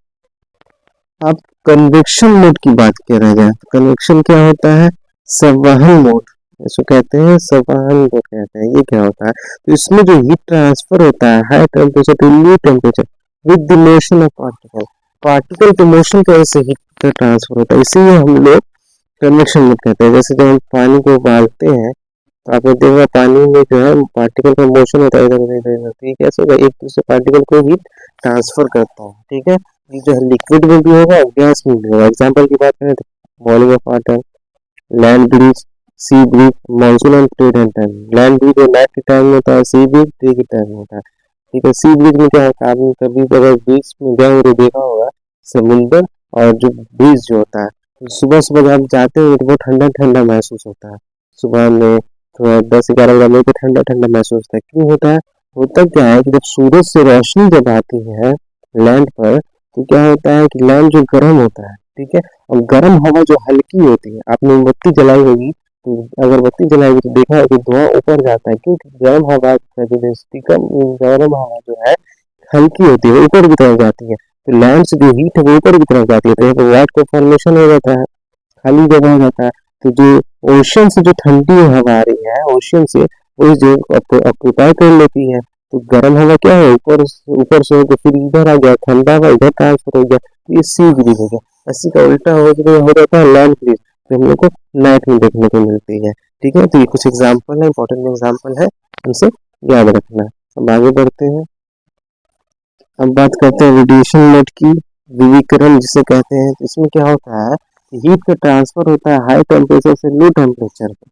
A: आप कन्वेक्शन मोड की बात करें जाए तो कन्वेक्शन क्या होता है, संवहन मोड, इसको कहते हैं संवहन मोड कहते हैं। ये क्या होता है, तो इसमें जो हीट ट्रांसफर होता है high temperature to low temperature with the motion of particle, particle के मोशन की वजह से हीट का ट्रांसफर होता है, इसीलिए हम लोग कन्वेक्शन मोड कहते हैं। जैसे जब हम पानी को उबालते हैं तो आपने देखा पानी में जो है पार्टिकल का मोशन होता है इधर उधर इधर उधर, तो ये कैसे होगा, एक दूसरे पार्टिकल को हीट ट्रांसफर करता है, ठीक है। ये जो है लिक्विड में भी होगा और गैस में भी होगा। एग्जाम्पल की बात करें तो boiling of water, land breeze, sea breeze, monsoon and flood and time. Land breeze night के टाइम में होता है, सी ब्रीज डे के टाइम में होता है, ठीक है। सी ब्रीज में क्या होता है, आपने कभी अगर बीच में गए हो तो देखा होगा समुंदर, और जो ब्रीज जो होता है तो सुबह सुबह जब आप जाते हो तो बहुत ठंडा ठंडा महसूस होता है, सुबह में थोड़ा 10-11 बजे तो ठंडा ठंडा महसूस होता है। क्यों होता है, होता क्या है कि जब सूरज से रोशनी जब आती है लैंड पर तो क्या होता है कि लैंड जो गर्म होता है, ठीक है, और गर्म हवा जो हल्की होती है, आपने मोमबत्ती जलाई होगी तो अगरबत्ती जलाई होगी तो देखा होगा धुआं ऊपर जाता है, क्योंकि गर्म हवा का जो कम गर्म हवा जो है हल्की होती है, ऊपर की तरफ जाती है, तो लैंड से जो हीट है वो ऊपर की तरफ जाती है, तो यहाँ पे वाट का फॉर्मेशन हो जाता है, खाली जगह हो जाता है। तो जो ओशन से जो ठंडी हवा आ रही है ओशन से, वो जो ऑक्यूपाई कर लेती है, तो गर्म हवा क्या है ऊपर से होकर फिर इधर आ गया, ठंडा हवा इधर ट्रांसफर हो गया, तो ये सी ब्रीज हो गया। इसी का उल्टा हो जाता है लैंड ब्रीज, जो हम लोग को नाइट में देखने को मिलती है, ठीक है। तो ये कुछ एग्जाम्पल है, इंपॉर्टेंट एग्जाम्पल है, हमसे याद रखना। अब आगे बढ़ते हैं, अब बात करते हैं रेडिएशन मोड की, विकिरण जिसे कहते हैं। तो इसमें क्या होता है, हीट का ट्रांसफर होता है हाई टेम्परेचर से लो टेम्परेचर पे,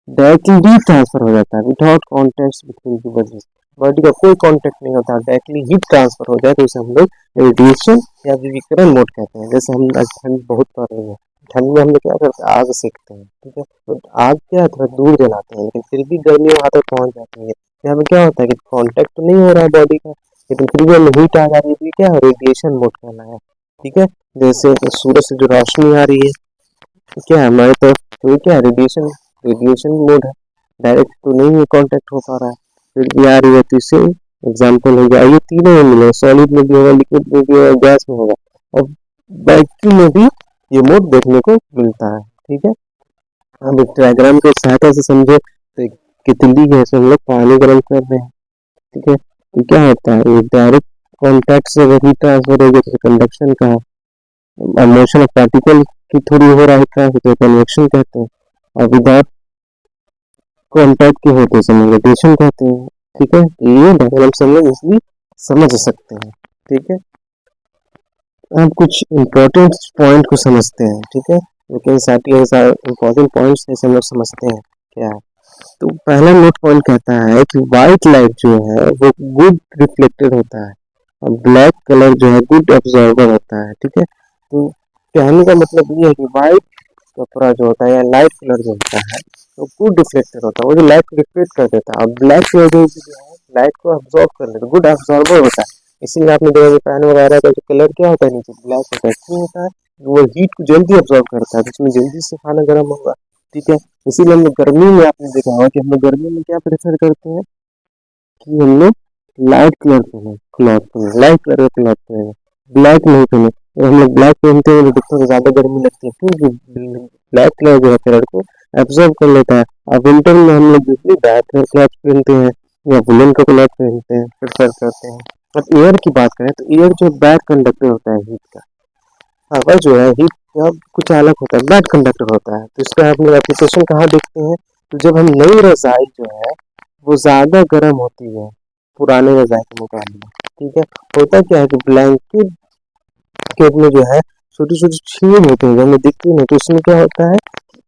A: डायरेक्टली हीट ट्रांसफर हो जाता है without contact between the bodies, body का कोई कॉन्टेक्ट नहीं होता, डायरेक्टली हीट ट्रांसफर हो जाए तो इसे हम लोग रेडिएशन या विकिरण मोड कहते हैं। जैसे हम आज ठंड बहुत पड़ रही है, ठंड में हम लोग क्या करते हैं, आग सेकते हैं, ठीक है, तो आग क्या है थोड़ा दूर जलाते हैं, लेकिन फिर भी गर्मी वहां तक पहुंच जाती है। यहाँ पे क्या होता है कि कॉन्टेक्ट तो नहीं हो रहा है बॉडी का, लेकिन फिर भी हमें हीट आ जा रही है, क्या रेडिएशन मोड कहना है, ठीक है। जैसे सूरज से जो रोशनी आ रही है क्या है हमारे तरफ, तो ये क्या है, रेडिएशन, रेडिएशन मोड है, डायरेक्ट तो नहीं कांटेक्ट हो पा रहा है, फिर भी आ रही है, तो इससे एग्जाम्पल हो गया। ये तीनों में मिले, सॉलिड में भी होगा, लिक्विड में भी होगा, गैस में होगा, और वैक्यूम में भी ये मोड देखने को मिलता है, ठीक है। अब एक डायग्राम के सहायता से समझे, तो एक कितली जैसे हम लोग पानी गर्म कर रहे हैं, ठीक है, तो क्या होता है, ये डायरेक्ट कॉन्टैक्ट से हीट ट्रांसफर हो गया, जैसे कंडक्शन का मोशन ऑफ पार्टिकल की थोड़ी हो रहा है ट्रांसफर, तो कन्वेक्शन कहते हैं, और विदाउट कॉन्टैक्ट के होते समय रेडिएशन कहते हैं, ठीक है। ये डायग्राम से हम लोग इसलिए समझ सकते हैं, ठीक है। अब कुछ इम्पोर्टेंट पॉइंट को समझते हैं, ठीक है, लेकिन साथ ही इम्पोर्टेंट पॉइंट्स जैसे हम लोग समझते हैं क्या है। तो पहला नोट पॉइंट कहता है कि व्हाइट लाइट जो है वो गुड रिफ्लेक्टेड होता है, और ब्लैक कलर जो है गुड एब्जॉर्बर होता है, ठीक है। तो कहने का मतलब ये है कि व्हाइट कपड़ा जो होता है या लाइट कलर जो होता है तो गुड रिफ्लेक्टेड होता है, वो जो लाइट को रिफ्लेक्ट कर देता है, और ब्लैक कलर जो है लाइट को एब्जॉर्ब कर लेता है, गुड एब्जॉर्बर होता है। इसीलिए आपने देखा पेन वगैरह का जो कलर क्या होता है नीचे ब्लैक होता है, क्यों होता है, वो हीट को जल्दी एब्जॉर्ब करता है, तो उसमें जल्दी से खाना गर्म होगा, ठीक है। इसीलिए हम लोग गर्मी में आपने देखा होगा कि हम लोग गर्मी में क्या प्रेफर करते हैं कि हम लोग लाइट कलर पहने, क्लॉथ पहने, लाइट कलर का क्लॉथ पहने, ब्लैक नहीं पहने। जब हम लोग ब्लैक पहनते हैं तो थोड़ा ज्यादा गर्मी लगती है, क्योंकि ब्लैक कलर जो है कलर को एब्जॉर्ब कर लेता है। और विंटर में हम लोग दूसरी डार्क कलर क्लॉथ पहनते हैं या वुलन का क्लॉथ पहनते हैं, प्रेफर करते हैं। अब एयर की बात करें तो एयर जो बैड कंडक्टर होता है हीट का, हवा जो है हीट का कुछ अलग होता है, बैड कंडक्टर होता है। तो इसका हम लोग एप्लीकेशन कहाँ देखते हैं, तो जब हम नई रजाई जो है वो ज़्यादा गर्म होती है पुराने रज़ाई के मुकाबले। ठीक है, होता क्या है कि ब्लैंकेट के में जो है छोटे छोटे छेद होते हैं जो हमें दिखते नहीं, तो उसमें क्या होता है,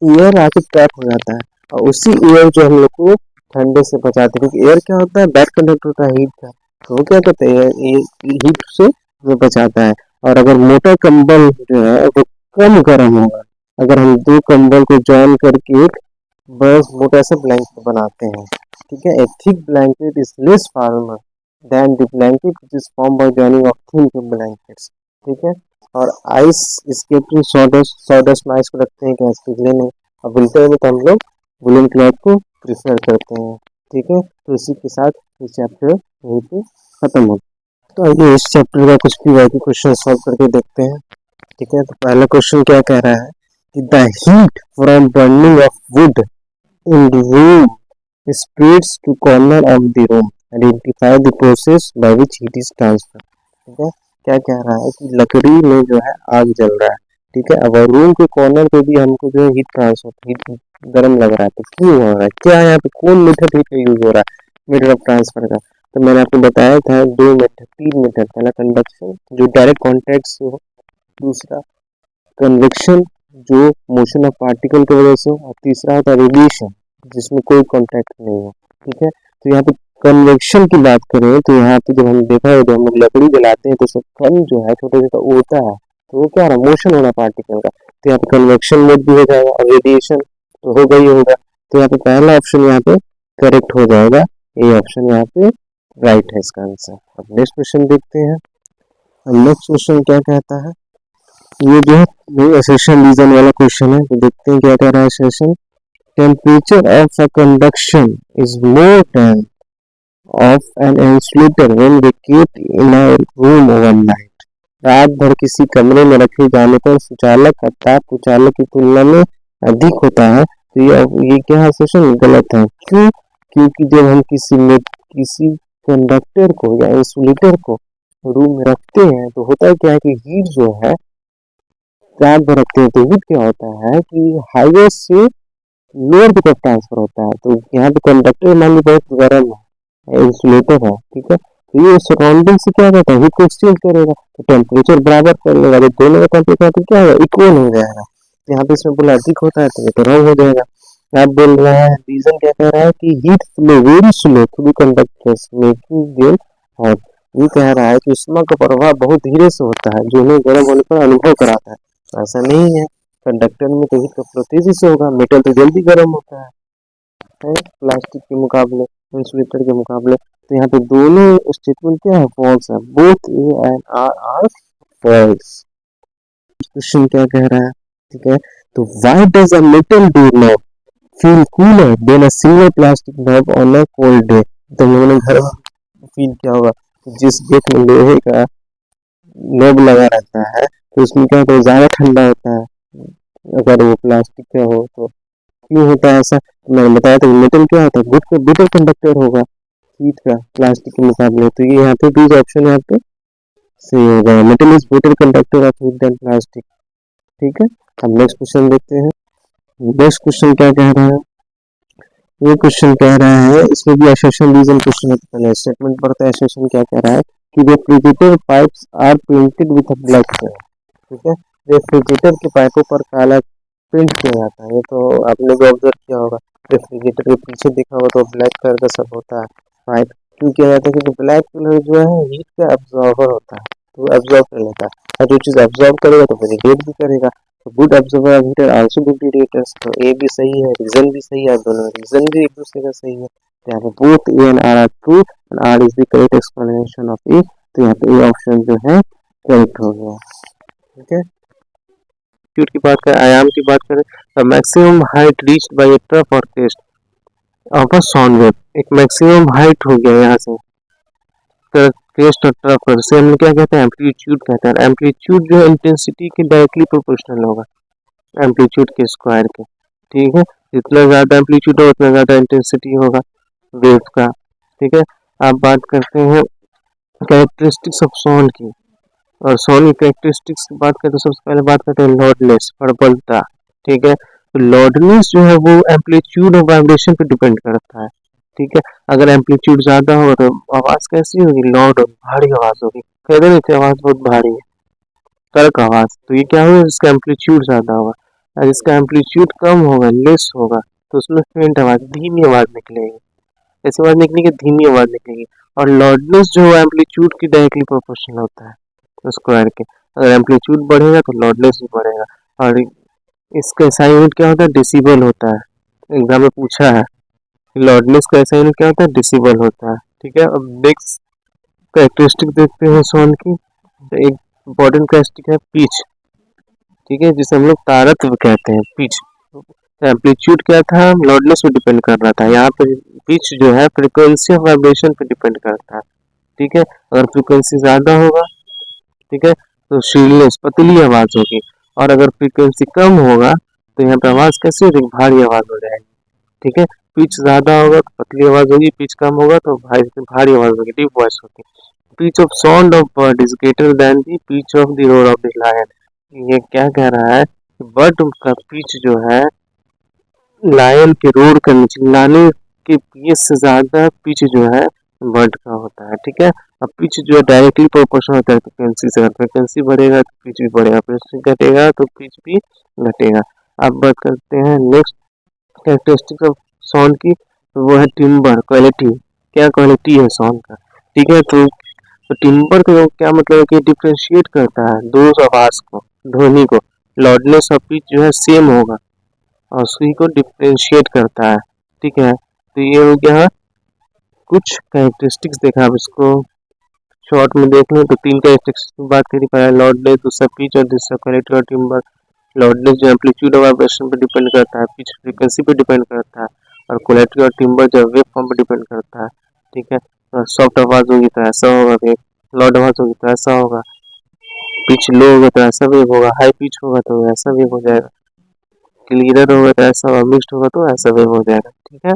A: एयर आके ट्रैप हो जाता है और उसी एयर जो हम लोग को ठंडे से बचाते हैं, क्योंकि एयर क्या होता है, बैड कंडक्टर होता है हीट का, तो वो क्या करता है, हीट से हमें बचाता है। और अगर मोटा कंबल जो है वो कम गर्म होगा, अगर हम दो कंबल को जॉइन करके एक बस मोटा सा ब्लैंकेट बनाते हैं। ठीक है, ए thick blanket is less warmer than the blanket which is form by joining of thin blankets. ठीक है, और आइस स्केटिंग सॉडस्ट में आइस को रखते हैं गैस पिघले नहीं, और विंटर में तो हम लोग वुलन क्लॉथ को प्रिफर करते हैं। ठीक है, तो इसी के साथ ये चैप्टर यहीं पे खत्म हो। तो आइए इस चैप्टर का कुछ पीवाईक्यू क्वेश्चन सॉल्व करके देखते हैं। ठीक है, तो पहला क्वेश्चन क्या कह रहा है कि the heat from burning of would in the room spreads to corner of the room. Identify the process by which heat is transferred. ठीक है, क्या कह रहा है कि लकड़ी में जो है आग जल रहा है। ठीक है, अब रूम के कॉर्नर पे भी हमको जो है हीट ट्रांसफर, हीट गर्म लग रहा है, तो क्यों हो रहा है, क्या यहाँ पे कौन मेथड हीट का यूज हो रहा है, मेथड ऑफ ट्रांसफर का। तो मैंने आपको बताया था दो मेथड, तीन मेथड, पहला कंडक्शन जो डायरेक्ट कॉन्टैक्ट से हो, दूसरा कन्वेक्शन जो मोशन ऑफ पार्टिकल की वजह से, और तीसरा होता है रेडिएशन जिसमें कोई कांटेक्ट नहीं हो। ठीक है, तो यहाँ पे कन्वेक्शन की बात करें तो यहाँ पे जब हम देखा है, जब हम लोग लकड़ी जलाते हैं तो सब कण जो है छोटे छोटा उड़ता है, तो वो क्या हो रहा है, मोशन हो रहा है पार्टिकल का, तो यहाँ पे कन्वेक्शन मोड भी हो जाएगा, और रेडिएशन तो होगा ही होगा। तो यहाँ पे पहला ऑप्शन यहाँ पे करेक्ट हो जाएगा, ये ऑप्शन यहाँ पे राइट है इसका आंसर। अब नेक्स्ट क्वेश्चन देखते हैं। नेक्स्ट क्वेश्चन क्या कहता है, ये जो है सेशन रीजन वाला क्वेश्चन है, तो देखते हैं क्या कह रहा है session. Temperature of a conduction is more than of an insulator when they kept in a room overnight। रात भर किसी कमरे में रखे जाने पर सुचालक का ताप कुचालक की तुलना में अधिक होता है। तो ये क्या है, सेशन गलत है। क्यों? क्योंकि जब हम किसी कंडक्टर को या इंसुलेटर को रूम में रखते हैं तो होता है क्या है कि हीट जो है रात भर रखते हैं, तो हीट क्या होता है कि हाईवे से लोअर की तरफ ट्रांसफर होता है। तो यहाँ पे कंडक्टर मान ली बहुत गर्म है, इंसुलेटर है, ठीक है, तो ये सराउंडिंग से क्या करता है, हीट को एक्सचेंज करेगा, तो टेम्परेचर बराबर कर लेगा, तो दोनों का टेम्परेचर क्या होगा, इक्वल हो जाएगा। यहाँ पे इसमें बोला अधिक होता है तो ये तो रॉन्ग हो जाएगा। आप बोल रहे हैं रीजन क्या कह रहा है कि heat flow very slow through conductors making them hot. ये कह रहा है कि उष्मा का प्रवाह बहुत धीरे से होता है जो उन्हें गर्म होने पर अनुभव कराता है। तो ऐसा नहीं है, कंडक्टर में तो हीट का फ्लो तेजी से होगा, मेटल तो जल्दी गर्म होता है प्लास्टिक के मुकाबले, इंसुलेटर के मुकाबले। तो यहाँ पे दोनों स्टेटमेंट क्या है, फॉल्स है, both A and R false. Question क्या कह रहा है, ठीक है, तो why does a metal door knob feel cooler than a single plastic knob on a cold day. तो हमने घर में फील किया होगा, जिस गेट में लोहे का नॉब लगा रहता है तो उसमें क्या होता है, ज्यादा ठंडा होता है अगर वो प्लास्टिक का हो तो। क्यों होता है ऐसा, मैंने बताया था मेटल क्या होता है, बेटर कंडक्टर होगा हीट का प्लास्टिक के मुकाबले। तो ये यहाँ पे बीज ऑप्शन यहाँ पे सही होगा, metal is better conductor of heat than plastic. ठीक है, अब नेक्स्ट क्वेश्चन देखते हैं। नेक्स्ट क्वेश्चन क्या कह रहा है, ये क्वेश्चन कह रहा है, इसमें भी एसेशन रीजन क्वेश्चन है, पहले स्टेटमेंट पढ़ते हैं। एसेशन क्या कह रहा है कि refrigerator pipes are painted with black colour. ठीक है, रेफ्रिजरेटर के पाइपों पर काला पेंट किया जाता है, ये तो आपने भी ऑब्जर्व किया होगा। रेफ्रिजरेटर के पीछे देखा होगा तो ब्लैक कलर का सब होता है पाइप। क्यों किया जाता है, क्योंकि ब्लैक कलर जो है हीट का एब्जॉर्बर होता है, तो वो एब्जॉर्ब कर लेता है, और जो चीज़ एब्जॉर्ब करेगा तो फिर रेडिएट भी करेगा। तो good observer of heat also good radiators. तो ए भी सही है, रीजन भी सही है, दोनों रीजन भी एक दूसरे का सही है। तो यहाँ पे both A and R are true and R is the correct explanation of A. तो यहाँ पे ए ऑप्शन जो है करेक्ट हो गया। ठीक है, एल्टीट्यूड की बात करें, आयाम की बात करें, तो maximum height reached by a trough और crest of a sound wave. एक मैक्सिमम हाइट हो गया यहाँ से क्रेस्ट और ट्रफ पर, से हम क्या कहते हैं, एम्पलीट्यूड कहते हैं। एम्पलीट्यूड जो है इंटेंसिटी के डायरेक्टली प्रोपोर्शनल होगा एम्पलीट्यूड के स्क्वायर के। ठीक है, जितना ज़्यादा एम्पलीट्यूड होगा उतना ज़्यादा इंटेंसिटी होगा वेव का। ठीक है, आप बात करते हैं कैरेक्टरिस्टिक्स ऑफ साउंड की, और साउंड की कैरेक्टरिस्टिक्स की बात करें तो सबसे पहले बात करते हैं लॉर्डलेस, प्रबलता। ठीक है, तो लॉर्डलेस जो है वो एम्पलीट्यूड और वाइब्रेशन पे डिपेंड करता है। ठीक है। अगर एम्पलीट्यूड ज्यादा होगा तो आवाज कैसी होगी, लाउड और भारी आवाज होगी। कहते नहीं थे आवाज बहुत भारी है, कर्क आवाज, तो ये क्या होगा, इसका एम्पलीट्यूड ज्यादा होगा। और इसका एम्पलीट्यूड कम होगा, लेस होगा, तो उसमें फेंट आवाज, धीमी आवाज निकलेगी। ऐसी आवाज निकलेगी, धीमी आवाज निकलेगी। और लाउडनेस जो है एम्पलीट्यूड की डायरेक्टली प्रोपोर्शनल होता है स्क्वायर के। अगर एम्पलीट्यूड बढ़ेगा तो लाउडनेस भी बढ़ेगा। और इसका SI यूनिट क्या होता है, डेसिबल होता है। एग्जाम में पूछा है लाउडनेस का SI यूनिट क्या होता है, डेसिबल होता है। ठीक है। अब नेक्स्ट कैरेक्टरिस्टिक देखते हैं साउंड की। तो एक इम्पोर्टेंट कैरेक्टरिस्टिक है पिच। ठीक है, जिसे हम लोग तारत्व कहते हैं, पिच। एम्पलीट्यूड क्या था, लाउडनेस पे डिपेंड कर रहा था। यहाँ पे पिच जो है फ्रीक्वेंसी ऑफ वाइब्रेशन पे डिपेंड करता है। ठीक है। अगर फ्रीक्वेंसी ज्यादा होगा, ठीक है, तो श्रीलेस पतली आवाज होगी। और अगर फ्रीक्वेंसी कम होगा तो यहाँ पे आवाज कैसी होगी, भारी आवाज हो जाएगी। ठीक है। पिच ज्यादा होगा तो पतली आवाज होगी, पिच कम होगा तो भारी भारी आवाज होगी, डीप वॉइस होगी। Pitch of sound of bird is greater than the pitch of the roar of the lion. ये क्या कह रहा है, बर्ड का पिच जो है लायन के रोर करने चिल्लाने के पिच से ज्यादा पिच जो है बर्ड का होता है। ठीक है। अब पिच जो है डायरेक्टली प्रोपोर्शनल होता है फ्रिक्वेंसी से। अगर फ्रिक्वेंसी बढ़ेगा तो पिच भी बढ़ेगा, फ्रिक्वेंसी घटेगा तो पिच भी घटेगा। अब बात करते हैं नेक्स्ट कैरेक्टरिस्टिक्स ऑफ साउंड की, तो वो है टिम्बर क्वालिटी। क्या क्वालिटी है साउंड का, ठीक है। तो टिम्बर का क्या मतलब है कि डिफ्रेंशिएट करता है दो आवाज को, ध्वनि को। लाउडनेस और पिच जो है सेम होगा और उसी को डिफ्रेंशिएट करता है। ठीक है। तो ये हो गया कुछ कैरेक्टरिस्टिक्स देखा। अब इसको शॉर्ट में देख लें तो तीन कैरेक्टरिस्टिक्स की बात करी, पहला लाउडनेस, दूसरा पिच और दूसरा क्वालिटी और टिम्बर। लाउडनेस जो एम्पलीट्यूड और वाइब्रेशन पे डिपेंड करता है, पिच फ्रीक्वेंसी पे डिपेंड करता है, और क्वालिटी और टिम्बर जो वेव फॉर्म पे डिपेंड करता है। ठीक है। सॉफ्ट आवाज होगी तो ऐसा होगा वेव, लाउड आवाज होगी तो ऐसा होगा, पिच लो होगा तो ऐसा वेव होगा, हाई पिच होगा तो ऐसा वेव हो जाएगा, क्लियर होगा तो ऐसा होगा, मिक्स्ड होगा तो ऐसा वेव हो जाएगा। ठीक है।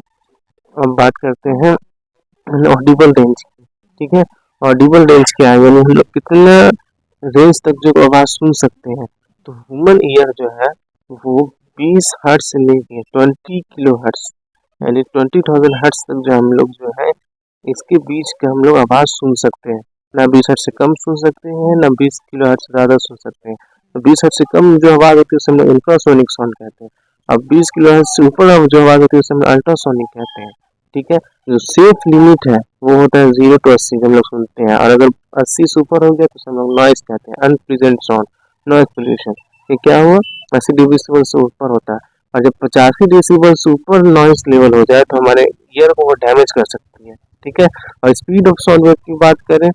A: अब बात करते हैं ऑडिबल रेंज की। ठीक है। ऑडिबल रेंज क्या है, यानी हम लोग कितना रेंज तक जो आवाज सुन सकते हैं। तो ह्यूमन ईयर जो है वो 20 हर्ट्ज से लेके 20 किलो हर्ट्ज, यानी 20,000 हर्ट्ज तक जो हम लोग जो है इसके बीच के हम लोग आवाज सुन सकते हैं। ना 20 हर्ट्ज से कम सुन सकते हैं, ना 20 किलो हर्ट्ज से ज्यादा सुन सकते हैं। तो 20 हर्ट्ज से कम जो आवाज होती है उसे हम लोग अल्ट्रासोनिक साउंड कहते हैं। अब 20 किलो हर्ट्ज से ऊपर जो आवाज होती है उसे हम लोग अल्ट्रासोनिक कहते हैं। ठीक है। जो सेफ लिमिट है वो होता है 0 to 80 जो हम लोग सुनते हैं, और अगर 80 से ऊपर हो गया तो उसे हम लोग नॉइस कहते हैं, अनप्लीजेंट साउंड, नॉइस पोल्यूशन। ये क्या हुआ, 80 डेसिबल से ऊपर होता है। और जब 85 डेसिबल से ऊपर नॉइस लेवल हो जाए तो हमारे ईयर को वो डैमेज कर सकती है। ठीक है। और स्पीड ऑफ साउंड वेव की बात करें,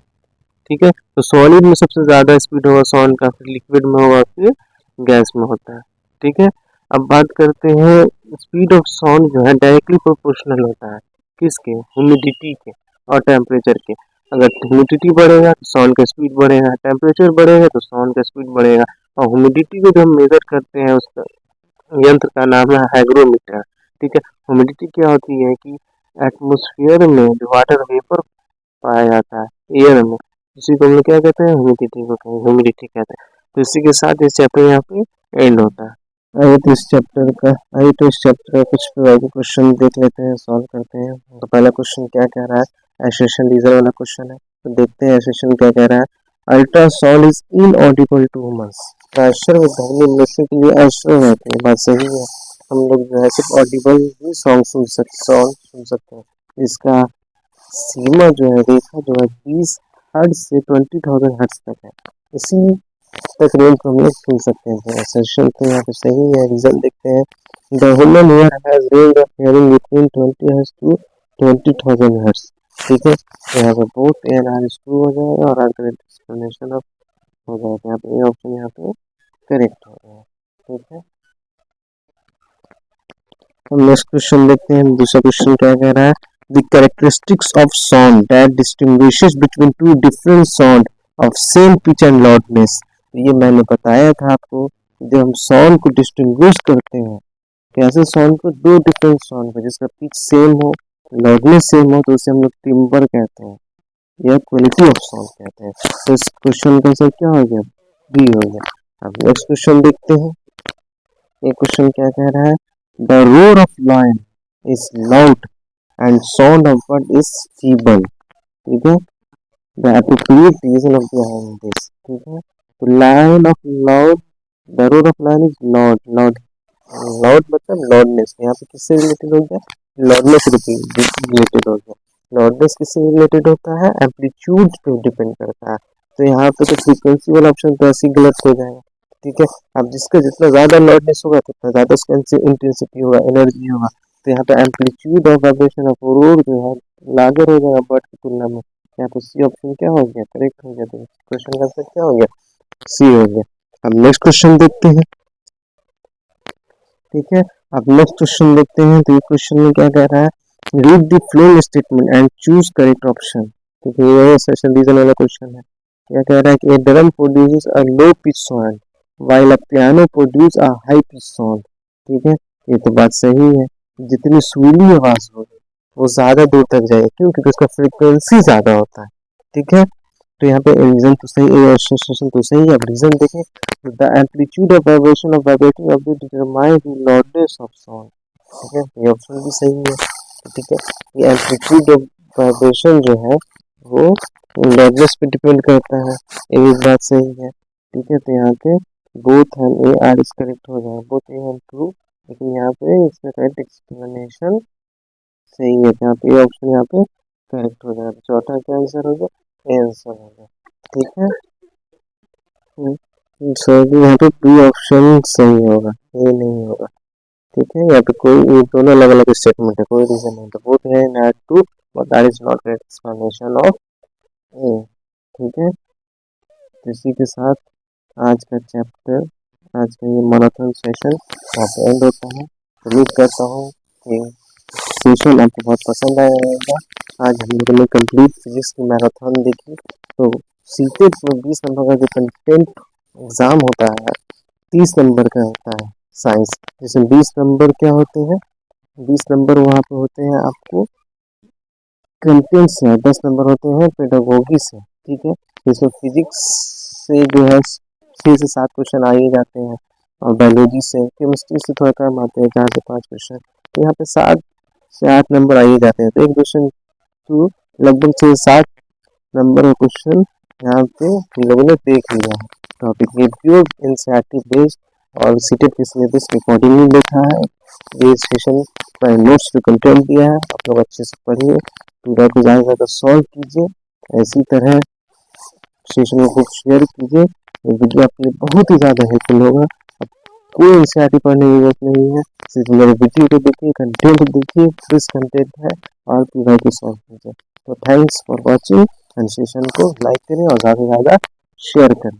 A: ठीक है, तो सॉलिड में सबसे ज्यादा स्पीड होगा साउंड का, फिर लिक्विड में होगा, फिर गैस में होता है। ठीक है। अब बात करते हैं स्पीड ऑफ साउंड जो है डायरेक्टली प्रोपोर्शनल होता है किसके, ह्यूमिडिटी के और टेम्परेचर के। अगर ह्यूमिडिटी बढ़ेगा तो साउंड का स्पीड बढ़ेगा, टेम्परेचर बढ़ेगा तो साउंड का स्पीड बढ़ेगा। और ह्यूमिडिटी को जो हम मेजर करते हैं उसका यंत्र का नाम है हाइग्रोमीटर। ठीक है। ह्यूमिडिटी क्या होती है कि एटमोस्फियर में जो वाटर वेपर पाया जाता है एयर में, उसी को हम लोग क्या कहते हैं, ह्यूमिडिटी को कहें, ह्यूमिडिटी कहते हैं। तो इसी के साथ इस चैप्टर यहाँ पे एंड होता है। आइए तो इस चैप्टर का कुछ क्वेश्चन देख लेते हैं, सॉल्व करते हैं। तो पहला क्वेश्चन क्या कह रहा है, एसेशन लीजर वाला क्वेश्चन है। तो देखते हैं एसेशन क्या कह रहा है। Ultrasound is inaudible to humans. अक्षर व ध्वनि मनुष्य के लिए अश्रव्य होती है, बात सही है। हम लोग जो है सिर्फ ऑडिबल ही सॉन्ग सुन सकते हैं। इसका सीमा जो है, रेखा जो है 20 हर्ट्ज से 20,000 हर्ट्ज तक है। इसी तक रेंज को हम लोग सुन सकते हैं। सेशन तो यहाँ पे सही है। रिजल्ट देखते हैं। The human ear has range of hearing between 20 hertz to 20,000 hertz. ठीक है। तो यहाँ पे both and R is true हो जाएगा और आर करेक्ट एक्सप्लेनेशन ऑफ हो जाएगा। यहाँ पे ए ऑप्शन यहाँ पे करेक्ट हो जाएगा। ठीक है। हम नेक्स्ट क्वेश्चन देखते हैं। दूसरा क्वेश्चन क्या कह रहा है, the characteristics of sound that distinguishes between two different sound of same pitch and loudness. ये मैंने बताया था आपको, जब हम साउंड को डिस्टिंग्विश करते हैं, कैसे साउंड को दो डिफरेंट साउंड को जिसका पिच सेम हो, लाउडनेस सेम हो, तो उसे हम लोग टिम्बर कहते हैं या क्वालिटी ऑफ साउंड कहते हैं। तो इस क्वेश्चन का आंसर क्या हो गया, बी हो गया। अब नेक्स्ट क्वेश्चन देखते हैं। ये क्वेश्चन क्या कह रहा है, the roar of lion is loud and sound of word is feeble. ठीक है, the appropriate reason of behind this. ठीक है, तो lion of loud, the road of lion is loud. Lord मतलब लॉर्डनेस, यहाँ पे किससे रिलेटेड हो गया, लॉर्डनेस रिलेटेड हो गया। लॉर्डनेस किससे रिलेटेड होता है, एम्पलीट्यूड पे डिपेंड करता है। तो यहाँ पे तो फ्रीक्वेंसी वाला ऑप्शन तो ऐसे गलत हो जाएगा। ठीक है, अब जिसका जितना ज्यादा लॉर्डनेस होगा उतना ज्यादा उसका इंटेंसिटी होगा, एनर्जी होगा। तो यहाँ पे amplitude of vibration of road जो है लार्जर हो जाएगा बर्ड की तुलना में। यहाँ पे सी ऑप्शन क्या हो गया, करेक्ट हो गया। तो क्वेश्चन का आंसर क्या हो गया, सी हो गया। अब नेक्स्ट क्वेश्चन देखते हैं। ठीक है, अब नेक्स्ट क्वेश्चन देखते हैं। तो ये क्वेश्चन में क्या कह रहा है, read the following statement and choose correct option. ठीक है, ये सेशन रीजन वाला क्वेश्चन है। क्या कह रहा है कि a drum produces a low pitch sound while a piano produce a high pitch sound. ठीक है, ये तो बात सही है। जितनी सुरीली आवाज होगी वो ज्यादा दूर तक जाएगी, क्यों, क्योंकि उसका फ्रीक्वेंसी ज्यादा होता है। ठीक है, तो यहाँ पे रीजन तो सही है, एसोसिएशन तो सही है। अब रीजन देखें, the amplitude of vibration of vibrating object determine the loudness of sound. ठीक है, ये ऑप्शन भी सही है। तो ठीक है, ये एम्पलीट्यूड ऑफ वाइब्रेशन जो है वो लाउडनेस पे डिपेंड करता है, ये भी बात सही है। ठीक है, तो यहाँ पे both and A R is correct हो जाएगा, बोथ ए एंड ट्रू। लेकिन यहाँ पे इसका करेक्ट एक्सप्लेनेशन सही है, यहाँ पे ये ऑप्शन यहाँ पे करेक्ट हो जाएगा। चौथा क्या आंसर हो गया, आंसर हो गया। ठीक है, सो यहाँ पे बी ऑप्शन सही होगा, ये नहीं होगा। ठीक है, यहाँ पे कोई, ये दोनों अलग अलग स्टेटमेंट है, कोई रीजन नहीं। तो बोथ है not true, but that is not correct explanation of A. ठीक है, तो इसी के साथ आज का चैप्टर, आज का ये मैराथन सेशन यहाँ पे एंड होता है। उम्मीद करता हूँ कि सेशन आपको बहुत पसंद आया होगा। आज हम लोगों ने कंप्लीट फिजिक्स की मैराथन देखी। तो सीटेट में 20 नंबर का जो कंटेंट एग्जाम होता है 30 नंबर का होता है साइंस, जिसमें 20 नंबर क्या होते हैं, 20 नंबर वहाँ पे होते हैं आपको कंटेंट से, 10 नंबर होते हैं पेडागोगी से। ठीक है, जिसमें फिजिक्स से जो है 6 से 7 क्वेश्चन आ ही जाते हैं, और बायोलॉजी से, केमिस्ट्री से थोड़ा कम आते हैं, 4 से 5 क्वेश्चन। तो यहाँ पे 7 से 8 नंबर आ ही जाते हैं। तो एक क्वेश्चन टू लगभग 6 से 7 नंबर का क्वेश्चन यहाँ पे हम लोगों ने देख लिया है। टॉपिक ये प्योर एनसीईआरटी बेस्ड और सीटेट के सिलेबस के अकॉर्डिंगली देखा है। ये सेशन का नोट्स जो कंटेंट दिया है आप लोग अच्छे से पढ़िए, पूरा को ज़्यादा से ज़्यादा सॉल्व कीजिए। इसी तरह सेशन को खूब शेयर कीजिए, ये वीडियो आपके लिए बहुत ही ज़्यादा हेल्पफुल होगा। अब कोई एनसीईआरटी पढ़ने की जरूरत नहीं है, सिर्फ मेरे वीडियो को देखिए, कंटेंट देखिए, फ्रेश कंटेंट है, और पूरा को सॉल्व कीजिए। तो thanks for watching, and session को लाइक करें और ज़्यादा से ज़्यादा शेयर करें।